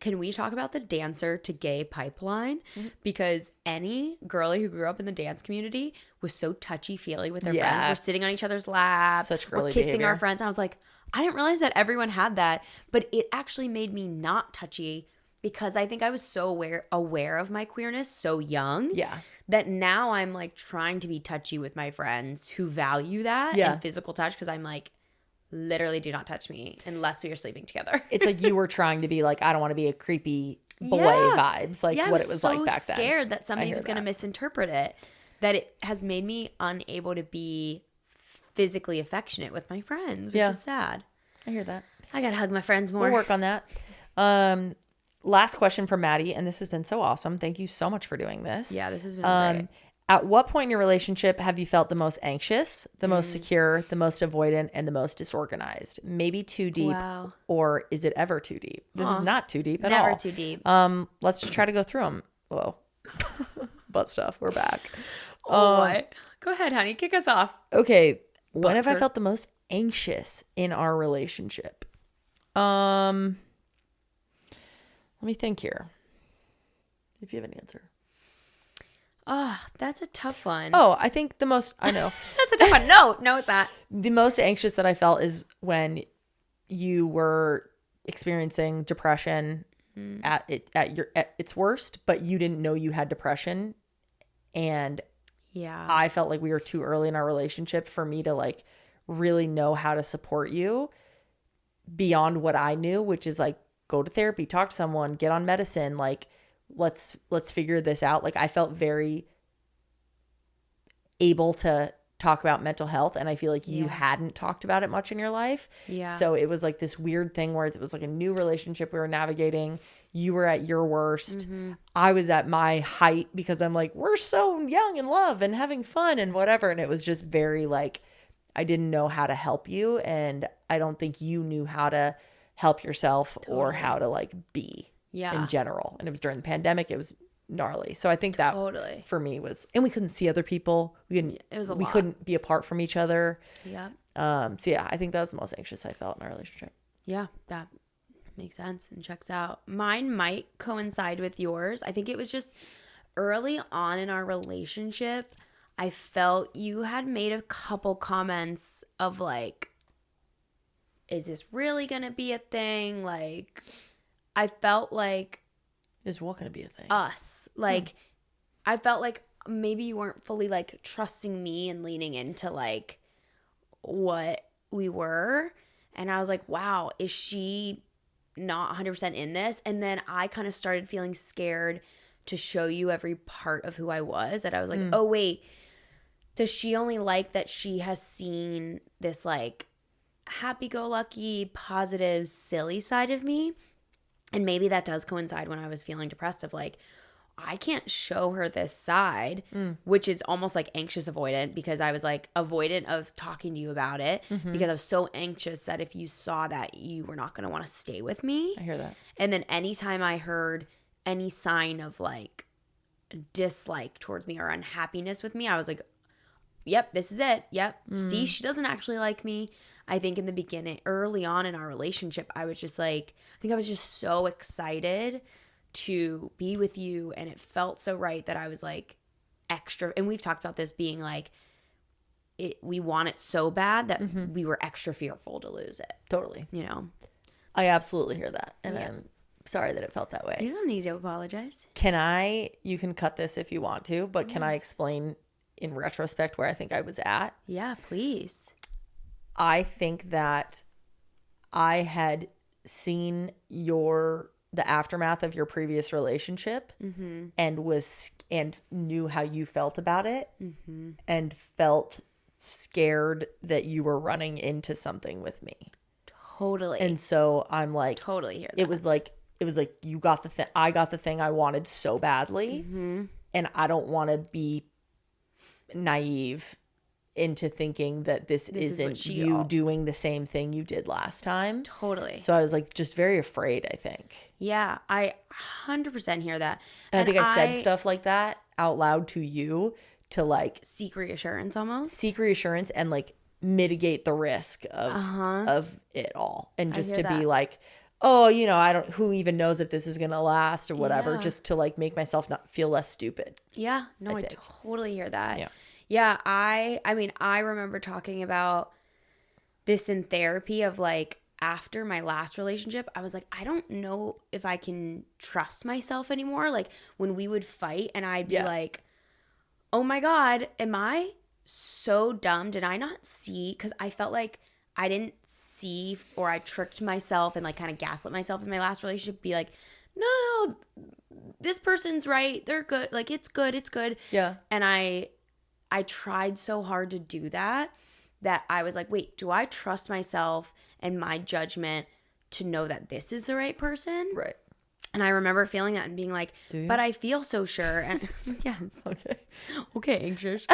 B: can we talk about the dancer to gay pipeline? Mm-hmm. Because any girly who grew up in the dance community was so touchy-feely with their friends. We're sitting on each other's laps.
A: Such girly
B: we're kissing
A: behavior.
B: Our friends. And I was like, I didn't realize that everyone had that. But it actually made me not touchy because I think I was so aware of my queerness so young. Yeah. That now I'm like trying to be touchy with my friends who value that and physical touch, because I'm like, literally do not touch me unless we are sleeping together.
A: It's like you were trying to be like, I don't want to be a creepy boy vibes, like what it was like back then.
B: I was so scared that somebody was going to misinterpret it, that it has made me unable to be physically affectionate with my friends, which is sad.
A: I hear that.
B: I got to hug my friends more.
A: We'll work on that. Last question from Maddie, and this has been so awesome. Thank you so much for doing this.
B: Yeah, this has been great.
A: At what point in your relationship have you felt the most anxious, the most secure, the most avoidant, and the most disorganized? Maybe too deep, or is it ever too deep? This is not too deep at all.
B: Never too deep.
A: Let's just try to go through them. Whoa. Butt stuff. We're back.
B: What? Go ahead, honey. Kick us off.
A: Okay. When have I felt the most anxious in our relationship? Let me think here. If you have an answer.
B: Oh, that's a tough one.
A: Oh, I think the most, I know.
B: That's a tough one. No, it's not.
A: The most anxious that I felt is when you were experiencing depression at its worst, but you didn't know you had depression. And I felt like we were too early in our relationship for me to like really know how to support you beyond what I knew, which is like, go to therapy, talk to someone, get on medicine, like let's figure this out. Like I felt very able to talk about mental health, and I feel like you hadn't talked about it much in your life. Yeah. So it was like this weird thing where it was like a new relationship we were navigating. You were at your worst. Mm-hmm. I was at my height because I'm like, we're so young in love and having fun and whatever. And it was just very like, I didn't know how to help you, and I don't think you knew how to help yourself or how to like be in general. And it was during the pandemic. It was gnarly. So I think that for me was, and we couldn't see other people. We couldn't be apart from each other. Yeah. So yeah, I think that was the most anxious I felt in our relationship.
B: Yeah. That Makes sense and checks out. Mine might coincide with yours. I think it was just early on in our relationship, I felt you had made a couple comments of like, is this really going to be a thing? Like, I felt like...
A: Is what going to be a thing?
B: Us. Like, I felt like maybe you weren't fully like trusting me and leaning into like what we were. And I was like, wow, is she not 100% in this? And then I kind of started feeling scared to show you every part of who I was. That I was like, oh, wait, does she only like that she has seen this like happy-go-lucky, positive, silly side of me? And maybe that does coincide when I was feeling depressed of like, I can't show her this side, which is almost like anxious avoidant, because I was like avoidant of talking to you about it because I was so anxious that if you saw that, you were not going to want to stay with me.
A: I hear that.
B: And then anytime I heard any sign of like dislike towards me or unhappiness with me, I was like, yep, this is it. Yep. See, she doesn't actually like me. I think in the beginning, early on in our relationship, I was just like, I think I was just so excited to be with you, and it felt so right that I was like extra, and we've talked about this being like we want it so bad that we were extra fearful to lose it.
A: Totally.
B: You know,
A: I absolutely hear that, and I'm sorry that it felt that way.
B: You don't need to apologize.
A: You can cut this if you want to, but can I explain in retrospect where I think I was at?
B: Yeah, please.
A: I think that I had seen the aftermath of your previous relationship and knew how you felt about it and felt scared that you were running into something with me.
B: Totally.
A: And so I'm like,
B: totally hear that.
A: It was like you got the thing. I got the thing I wanted so badly, and I don't want to be naive into thinking that this isn't you doing the same thing you did last time.
B: Totally.
A: So I was like just very afraid, I think.
B: Yeah, I 100% hear that.
A: And I think I said stuff like that out loud to you to like
B: seek reassurance almost.
A: Seek reassurance and like mitigate the risk of it all. And just to be like, oh, you know, who even knows if this is going to last or whatever, just to like make myself not feel less stupid.
B: Yeah, no, I totally hear that. Yeah. Yeah, I mean, I remember talking about this in therapy of like after my last relationship, I was like, I don't know if I can trust myself anymore. Like when we would fight and I'd be like, oh my God, am I so dumb? Did I not see? Because I felt like I didn't see, or I tricked myself and like kind of gaslit myself in my last relationship, be like, no, this person's right. They're good. Like it's good. It's good.
A: Yeah.
B: And I tried so hard to do that I was like, wait, do I trust myself and my judgment to know that this is the right person?
A: Right.
B: And I remember feeling that and being like, but I feel so sure. And yes. Okay, anxious.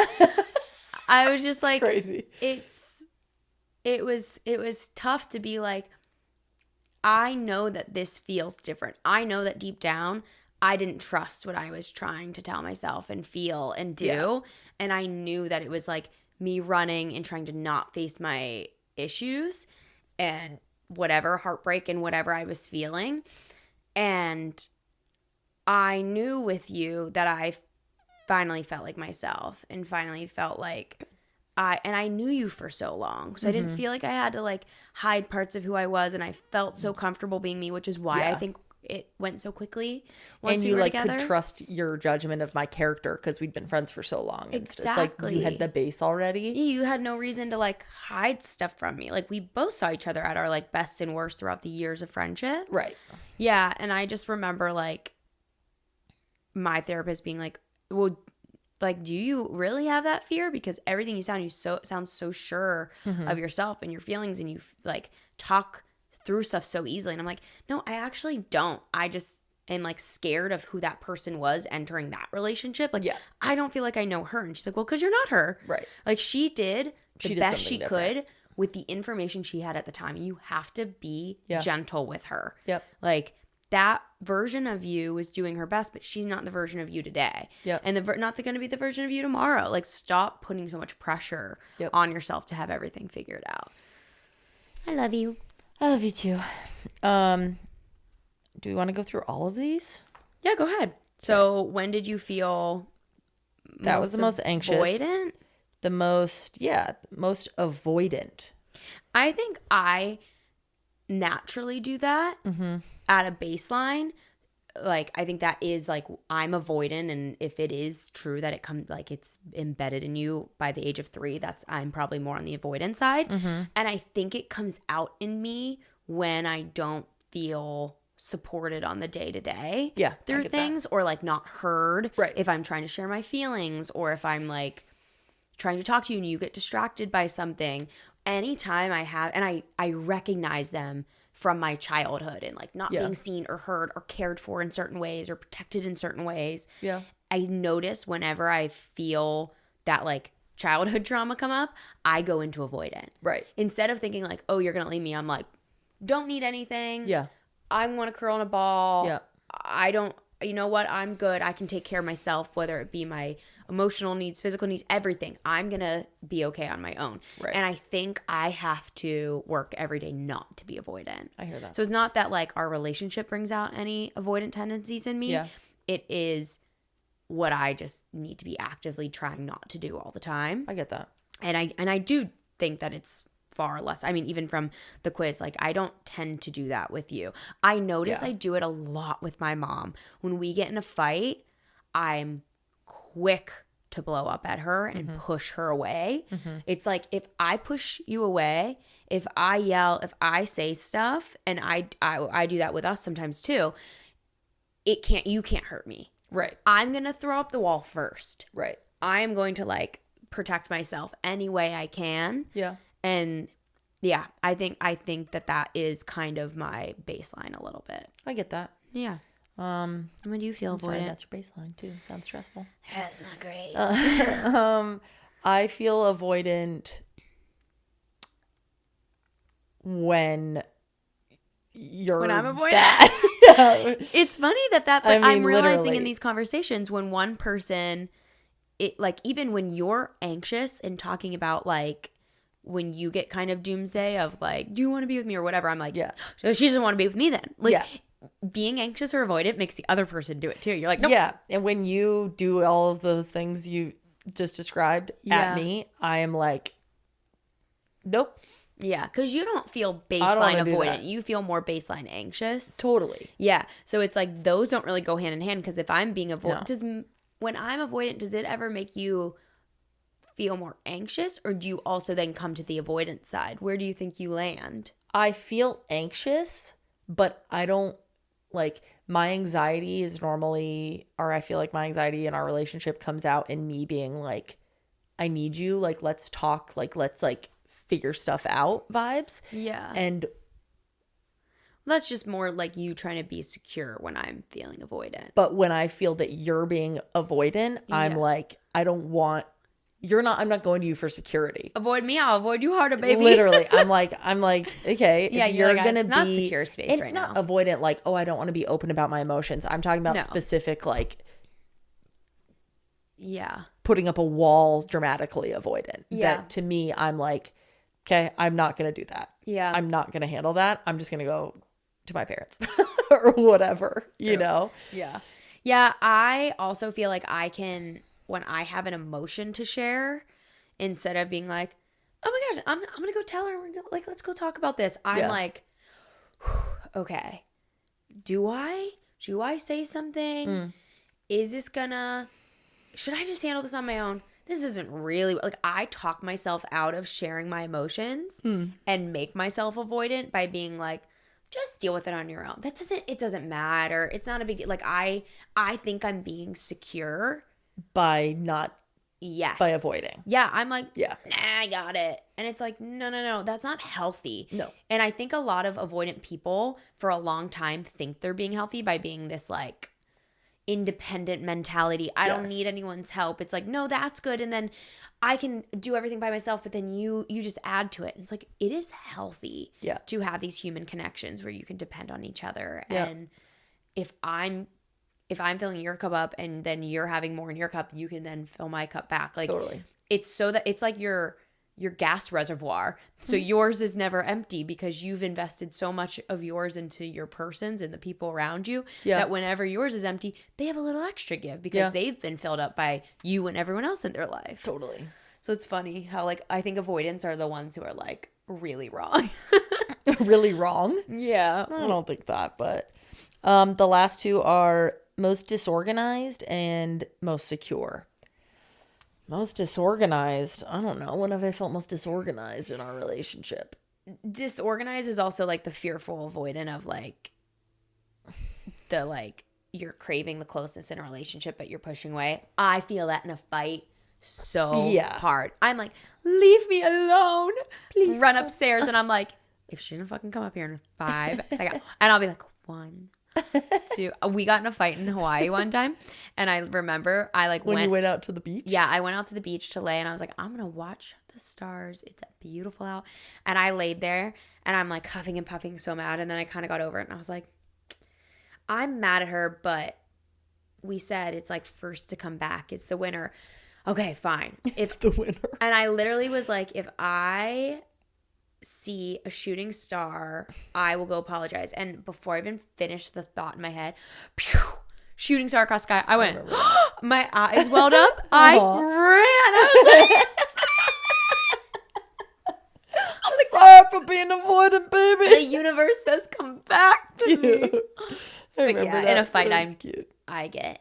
B: I was just like,
A: crazy.
B: It was tough to be like, I know that this feels different. I know that deep down I didn't trust what I was trying to tell myself and feel and do. Yeah. And I knew that it was like me running and trying to not face my issues and whatever, heartbreak and whatever I was feeling. And I knew with you that I finally felt like myself and finally felt like I knew you for so long. So I didn't feel like I had to like hide parts of who I was, and I felt so comfortable being me, which is why I think it went so quickly once we were together. And you like could
A: trust your judgment of my character because we'd been friends for so long. Exactly. It's like you had the base already.
B: You had no reason to like hide stuff from me. Like we both saw each other at our like best and worst throughout the years of friendship.
A: Right.
B: Yeah. And I just remember like my therapist being like, well, like, do you really have that fear? Because everything you sound so sure of yourself and your feelings, and you like talk through stuff so easily. And I'm like, no, I actually don't. I just am like scared of who that person was entering that relationship. Like, I don't feel like I know her. And she's like, well, because you're not her.
A: Right.
B: Like she did the best she could with the information she had at the time. You have to be gentle with her.
A: Yep.
B: Like that version of you was doing her best, but she's not the version of you today.
A: Yep.
B: And not going to be the version of you tomorrow. Like stop putting so much pressure on yourself to have everything figured out. I love you.
A: I love you too. Do we want to go through all of these?
B: Yeah, go ahead. So when did you feel
A: that was the most anxious?
B: Avoidant?
A: The most avoidant.
B: I think I naturally do that at a baseline. Like, I think that is like, I'm avoidant, and if it is true that it comes like it's embedded in you by the age of 3, I'm probably more on the avoidant side. And I think it comes out in me when I don't feel supported on the day-to-day through things, or like not heard.
A: Right.
B: If I'm trying to share my feelings, or if I'm like trying to talk to you and you get distracted by something. Anytime I have, and I recognize them from my childhood, and like not being seen or heard or cared for in certain ways or protected in certain ways.
A: Yeah.
B: I notice whenever I feel that like childhood trauma come up, I go into avoidant.
A: Right.
B: Instead of thinking like, oh, you're going to leave me, I'm like, don't need anything.
A: Yeah.
B: I want to curl in a ball.
A: Yeah.
B: I don't, you know what? I'm good. I can take care of myself, whether it be my emotional needs, physical needs, everything. I'm going to be okay on my own.
A: Right.
B: And I think I have to work every day not to be avoidant.
A: I hear that.
B: So it's not that like our relationship brings out any avoidant tendencies in me.
A: Yeah.
B: It is what I just need to be actively trying not to do all the time.
A: I get that.
B: And I do think that it's far less. I mean, even from the quiz, like I don't tend to do that with you. I notice I do it a lot with my mom. When we get in a fight, I'm quick to blow up at her and push her away. It's like, if I push you away, if I yell, if I say stuff, and I do that with us sometimes too, you can't hurt me.
A: Right.
B: I'm going to throw up the wall first.
A: Right.
B: I'm going to like protect myself any way I can.
A: Yeah.
B: And yeah, I think that is kind of my baseline a little bit.
A: I get that.
B: Yeah. When do you feel
A: I'm sorry,
B: avoidant?
A: that's your baseline too. Sounds stressful.
B: That's not great.
A: I feel avoidant when
B: I'm avoidant.
A: bad.
B: It's funny that but
A: I mean,
B: I'm realizing
A: literally.
B: in these conversations when one person, it like even when you're anxious and talking about like when you get kind of doomsday of like, do you want to be with me or whatever? I'm like,
A: Yeah.
B: She doesn't want to be with me then. Like,
A: Yeah.
B: being anxious or avoidant makes the other person do it too. You're like, nope.
A: Yeah. And when you do all of those things you just described at me, I am like, nope.
B: Yeah, because you don't feel
A: I don't
B: baseline
A: wanna do
B: avoidant.
A: that.
B: You feel more baseline anxious.
A: Totally.
B: Yeah. So it's like those don't really go hand in hand, because if I'm being avoidant, when I'm avoidant, does it ever make you feel more anxious, or do you also then come to the avoidance side? Where do you think you land?
A: I feel anxious, but I don't like my anxiety is normally, or I feel like my anxiety in our relationship comes out in me being like, I need you, like, let's talk, like, let's like figure stuff out vibes.
B: Yeah.
A: And
B: that's just more like you trying to be secure when I'm feeling avoidant.
A: but when I feel that you're being avoidant, I'm like, I don't want, I'm not going to you for security.
B: Avoid me, I'll avoid you harder, baby.
A: Literally. I'm like, okay,
B: Yeah,
A: if you're
B: like,
A: gonna
B: it's not
A: be
B: secure space
A: and
B: right
A: it's not
B: now.
A: avoidant, like, oh, I don't want to be open about my emotions. I'm talking about specific, like,
B: Yeah.
A: putting up a wall, dramatically avoidant.
B: Yeah.
A: That to me, I'm like, okay, I'm not gonna do that.
B: Yeah.
A: I'm not gonna handle that. I'm just gonna go to my parents or whatever, you know?
B: Yeah. Yeah, I also feel like I can, when I have an emotion to share, instead of being like, oh my gosh, I'm going to go tell her, like, let's go talk about this. I'm like, okay, do I say something? Is this should I just handle this on my own? This isn't really, like, I talk myself out of sharing my emotions and make myself avoidant by being like, just deal with it on your own. It doesn't matter. It's not a big deal. Like, I think I'm being secure
A: By not,
B: yes,
A: by avoiding.
B: Yeah, I'm like,
A: Yeah.
B: nah, I got it. And it's like, no, that's not healthy.
A: No.
B: And I think a lot of avoidant people for a long time think they're being healthy by being this like independent mentality. I don't need anyone's help. It's like, no, that's good. And then I can do everything by myself, but then you just add to it. And it's like, it is healthy to have these human connections where you can depend on each other.
A: Yeah.
B: And if I'm filling your cup up and then you're having more in your cup, you can then fill my cup back. Like,
A: Totally.
B: it's so that it's like you're your gas reservoir. So yours is never empty because you've invested so much of yours into your persons and the people around you that whenever yours is empty, they have a little extra give because they've been filled up by you and everyone else in their life.
A: Totally.
B: So it's funny how like I think avoidants are the ones who are like really wrong.
A: Really wrong?
B: Yeah.
A: I don't think that, but the last two are most disorganized and most secure. Most disorganized. I don't know. When have I felt most disorganized in our relationship?
B: Disorganized is also like the fearful avoidant of like the like you're craving the closeness in a relationship but you're pushing away. I feel that in a fight so hard. I'm like, leave me alone. Please run upstairs and I'm like, if she didn't fucking come up here in 5 seconds, and I'll be like, 1, 2. We got in a fight in Hawaii one time, and I remember I like
A: when you went out to the beach.
B: Yeah, I went out to the beach to lay, and I was like, I'm gonna watch the stars. It's beautiful out, and I laid there, and I'm like huffing and puffing, so mad, and then I kind of got over it, and I was like, I'm mad at her, but we said it's like first to come back. It's the winner. Okay, fine.
A: It's the winner.
B: And I literally was like, if I see a shooting star, I will go apologize. And before I even finished the thought in my head, pew, shooting star across the sky, I went, my eyes welled up. I ran. I was like,
A: sorry for being avoidant, baby.
B: The universe has come back to me.
A: I remember that.
B: In a fight,
A: cute.
B: I get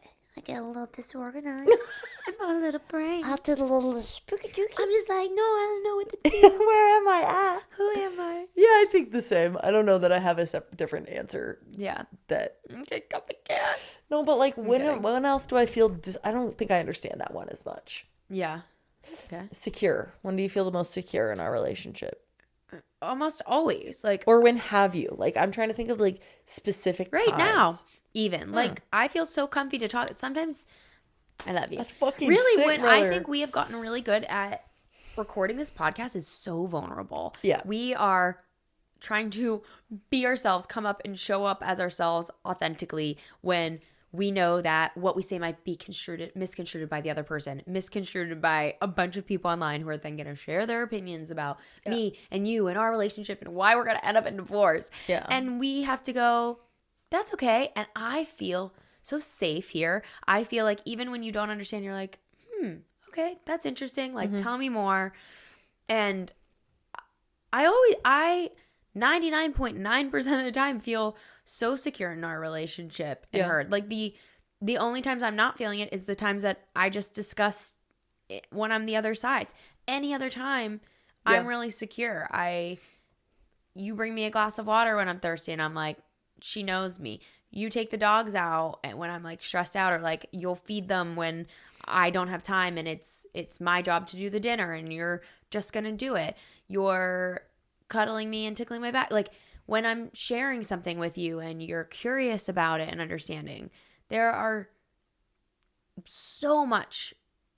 B: a little disorganized. I'm a little brain.
A: I did a little spooky dooky.
B: I'm just like, no, I don't know what to do.
A: Where am I at?
B: Who am I?
A: Yeah, I think the same. I don't know that I have a different answer.
B: Yeah.
A: That.
B: Okay, cup of cat.
A: No, but like when else do I feel? I don't think I understand that one as much.
B: Yeah. Okay.
A: Secure. When do you feel the most secure in our relationship?
B: Almost always. Like,
A: or when have you? Like, I'm trying to think of like specific
B: right
A: times.
B: now. Even like I feel so comfy to talk. Sometimes I love you.
A: That's fucking
B: really
A: sick,
B: when
A: brother.
B: I think we have gotten really good at recording this podcast is so vulnerable.
A: Yeah.
B: We are trying to be ourselves, come up and show up as ourselves authentically when we know that what we say might be misconstrued by the other person, misconstrued by a bunch of people online who are then going to share their opinions about me and you and our relationship and why we're going to end up in divorce.
A: Yeah.
B: And we have to go, that's okay. And I feel so safe here. I feel like even when you don't understand, you're like, okay, that's interesting. Like, tell me more. And I 99.9% of the time feel so secure in our relationship and her. Like the only times I'm not feeling it is the times that I just discuss it when I'm the other side. Any other time, I'm really secure. You bring me a glass of water when I'm thirsty and I'm like, she knows me. You take the dogs out and when I'm like stressed out, or like you'll feed them when I don't have time and it's my job to do the dinner and you're just going to do it. You're cuddling me and tickling my back. Like when I'm sharing something with you and you're curious about it and understanding, there are so much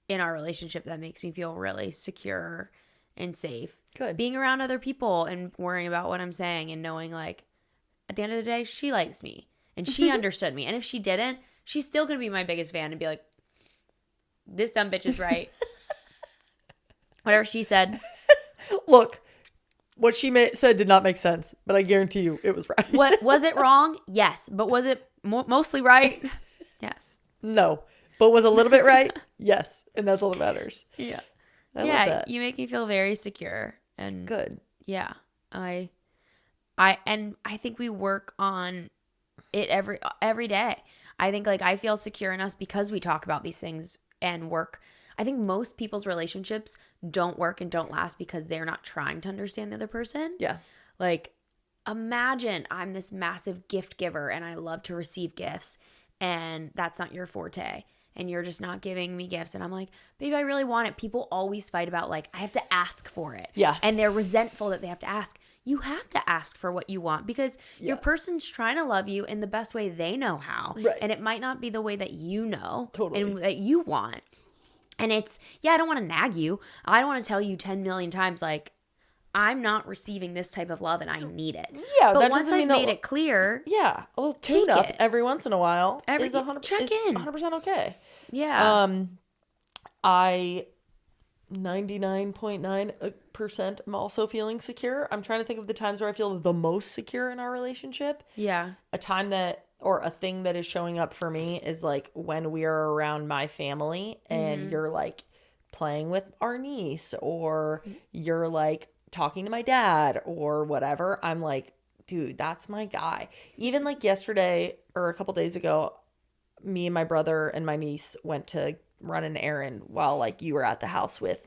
B: in our relationship that makes me feel really secure and safe.
A: Good.
B: Being around other people and worrying about what I'm saying and knowing like at the end of the day, she likes me and she understood me. And if she didn't, she's still going to be my biggest fan and be like, this dumb bitch is right. Whatever she said.
A: Look, what she said did not make sense, but I guarantee you it was right.
B: What was it wrong? Yes. But was it mostly right? Yes.
A: No. But was a little bit right? Yes. And that's all that matters.
B: Yeah.
A: I love that.
B: You make me feel very secure and
A: good.
B: Yeah. I think we work on it every day. I think like I feel secure in us because we talk about these things and work. I think most people's relationships don't work and don't last because they're not trying to understand the other person.
A: Yeah.
B: Like imagine I'm this massive gift giver and I love to receive gifts and that's not your forte. And you're just not giving me gifts. And I'm like, baby, I really want it. People always fight about like, I have to ask for it.
A: Yeah.
B: And they're resentful that they have to ask. You have to ask for what you want because your person's trying to love you in the best way they know how.
A: Right.
B: And it might not be the way that you know.
A: Totally.
B: And that you want. And it's, I don't want to nag you. I don't want to tell you 10 million times like, I'm not receiving this type of love and I need it.
A: Yeah,
B: but
A: that
B: once
A: doesn't
B: I've
A: mean
B: made it clear.
A: Yeah, a little tune up
B: it.
A: every once in a while is
B: check in.
A: 100% okay.
B: Yeah.
A: 99.9% I'm also feeling secure. I'm trying to think of the times where I feel the most secure in our relationship.
B: Yeah.
A: A time that, or a thing that is showing up for me is like when we are around my family and you're like playing with our niece or you're like talking to my dad or whatever. I'm like, dude, that's my guy. Even like yesterday or a couple days ago, me and my brother and my niece went to run an errand while like you were at the house with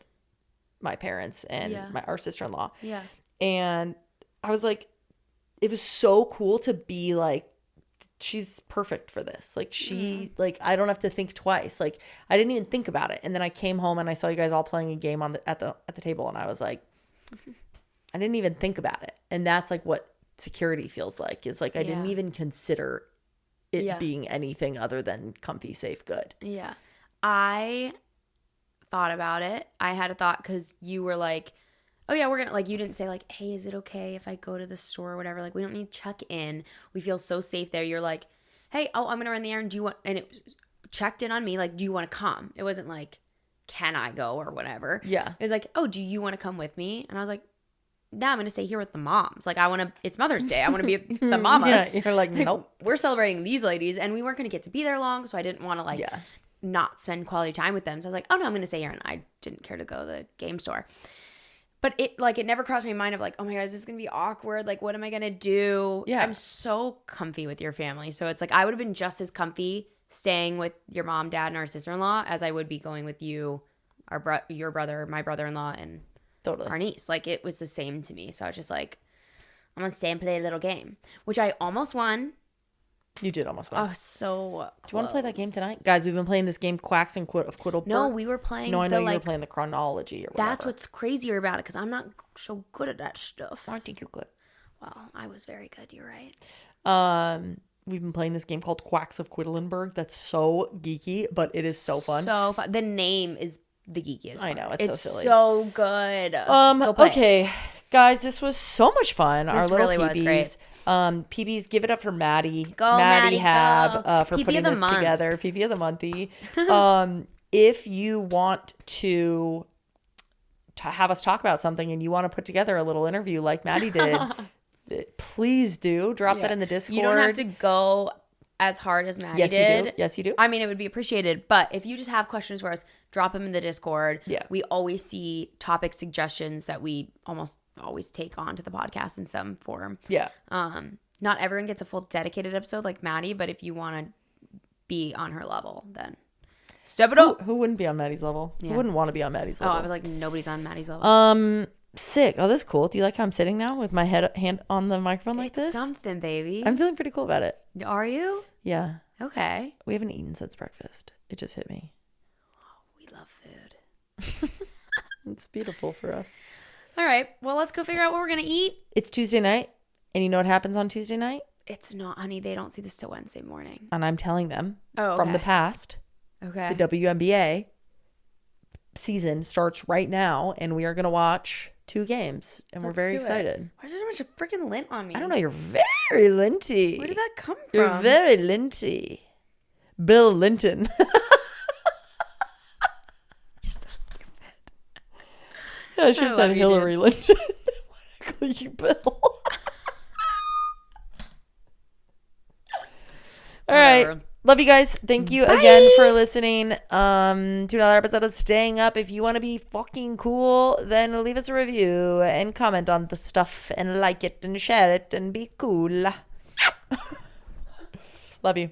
A: my parents and our sister-in-law.
B: Yeah.
A: And I was like, it was so cool to be like, she's perfect for this. Like like, I don't have to think twice. Like I didn't even think about it. And then I came home and I saw you guys all playing a game at the table. And I was like, I didn't even think about it. And that's like what security feels like, is like, I didn't even consider it being anything other than comfy, safe, good.
B: Yeah. I thought about it. I had a thought because you were like, oh yeah, we're gonna, like, you didn't say like, hey, is it okay if I go to the store or whatever? Like, we don't need to check in. We feel so safe there. You're like, hey, I'm gonna run the errand. Do you want, and it checked in on me, like, do you want to come? It wasn't like, can I go or whatever.
A: Yeah.
B: It was like, oh, do you want to come with me? And I was like, no, I'm gonna stay here with the moms. Like, it's Mother's Day. I want to be with the mamas.
A: Yeah, you're like, nope.
B: We're celebrating these ladies and we weren't gonna get to be there long, so I didn't want to like not spend quality time with them. So I was like, oh no, I'm gonna stay here, and I didn't care to go to the game store. But it never crossed my mind of like, oh my God, is this gonna be awkward? Like, what am I gonna do?
A: Yeah.
B: I'm so comfy with your family. So it's like, I would have been just as comfy staying with your mom, dad, and our sister-in-law as I would be going with you, your brother, my brother-in-law, and our niece. Like, it was the same to me. So I was just like, I'm gonna stay and play a little game, which I almost won.
A: You did almost win.
B: Oh, so close.
A: Do you want to play that game tonight? Guys, we've been playing this game, Quacks and Quiddle.
B: No, we were playing
A: No, I know you were playing the chronology or whatever.
B: That's what's crazier about it, because I'm not so good at that stuff.
A: I think you're good.
B: Well, I was very good. You're right.
A: We've been playing this game called Quacks of Quiddlenburg. That's so geeky, but it is so fun.
B: So fun. The name is the geekiest.
A: I know, it's so silly.
B: So good.
A: Okay, guys, this was so much fun. Our little
B: really was great.
A: PBs, give it up for Maddie.
B: Go, Maddie,
A: Hab,
B: go.
A: for
B: PP
A: putting this together. PP of the Monthy. If you want to have us talk about something and you want to put together a little interview like Maddie did, please do. Drop that in the Discord.
B: You don't have to go as hard as Maddie did.
A: Yes, you do.
B: I mean, it would be appreciated. But if you just have questions for us, drop them in the Discord.
A: Yeah.
B: We always see topic suggestions that we almost always take on to the podcast in some form.
A: Yeah.
B: Not everyone gets a full dedicated episode like Maddie, but if you want to be on her level, then step it up.
A: Who wouldn't be on Maddie's level? Yeah. Who wouldn't want to be on Maddie's level?
B: Oh, I was like, nobody's on Maddie's level.
A: Sick. Oh, this is cool. Do you like how I'm sitting now with my hand on the microphone like this?
B: Something, baby.
A: I'm feeling pretty cool about it.
B: Are you?
A: Yeah.
B: Okay.
A: We haven't eaten since breakfast. It just hit me.
B: Oh, we love food.
A: It's beautiful for us.
B: All right. Well, let's go figure out what we're going to eat.
A: It's Tuesday night. And you know what happens on Tuesday night?
B: It's not, honey. They don't see this till Wednesday morning.
A: And I'm telling them
B: from
A: the past.
B: Okay.
A: The WNBA season starts right now. And we are going to watch 2 games. And we're very excited.
B: Why is there so much freaking lint on me?
A: I don't know. You're very linty.
B: Where did that come from?
A: You're very linty. Bill Linton.
B: You're so stupid.
A: I should have said Hillary Linton. Why did I call you Bill? All right. Love you guys. Thank you again for listening to another episode of Staying Up. If you want to be fucking cool, then leave us a review and comment on the stuff and like it and share it and be cool. Love you.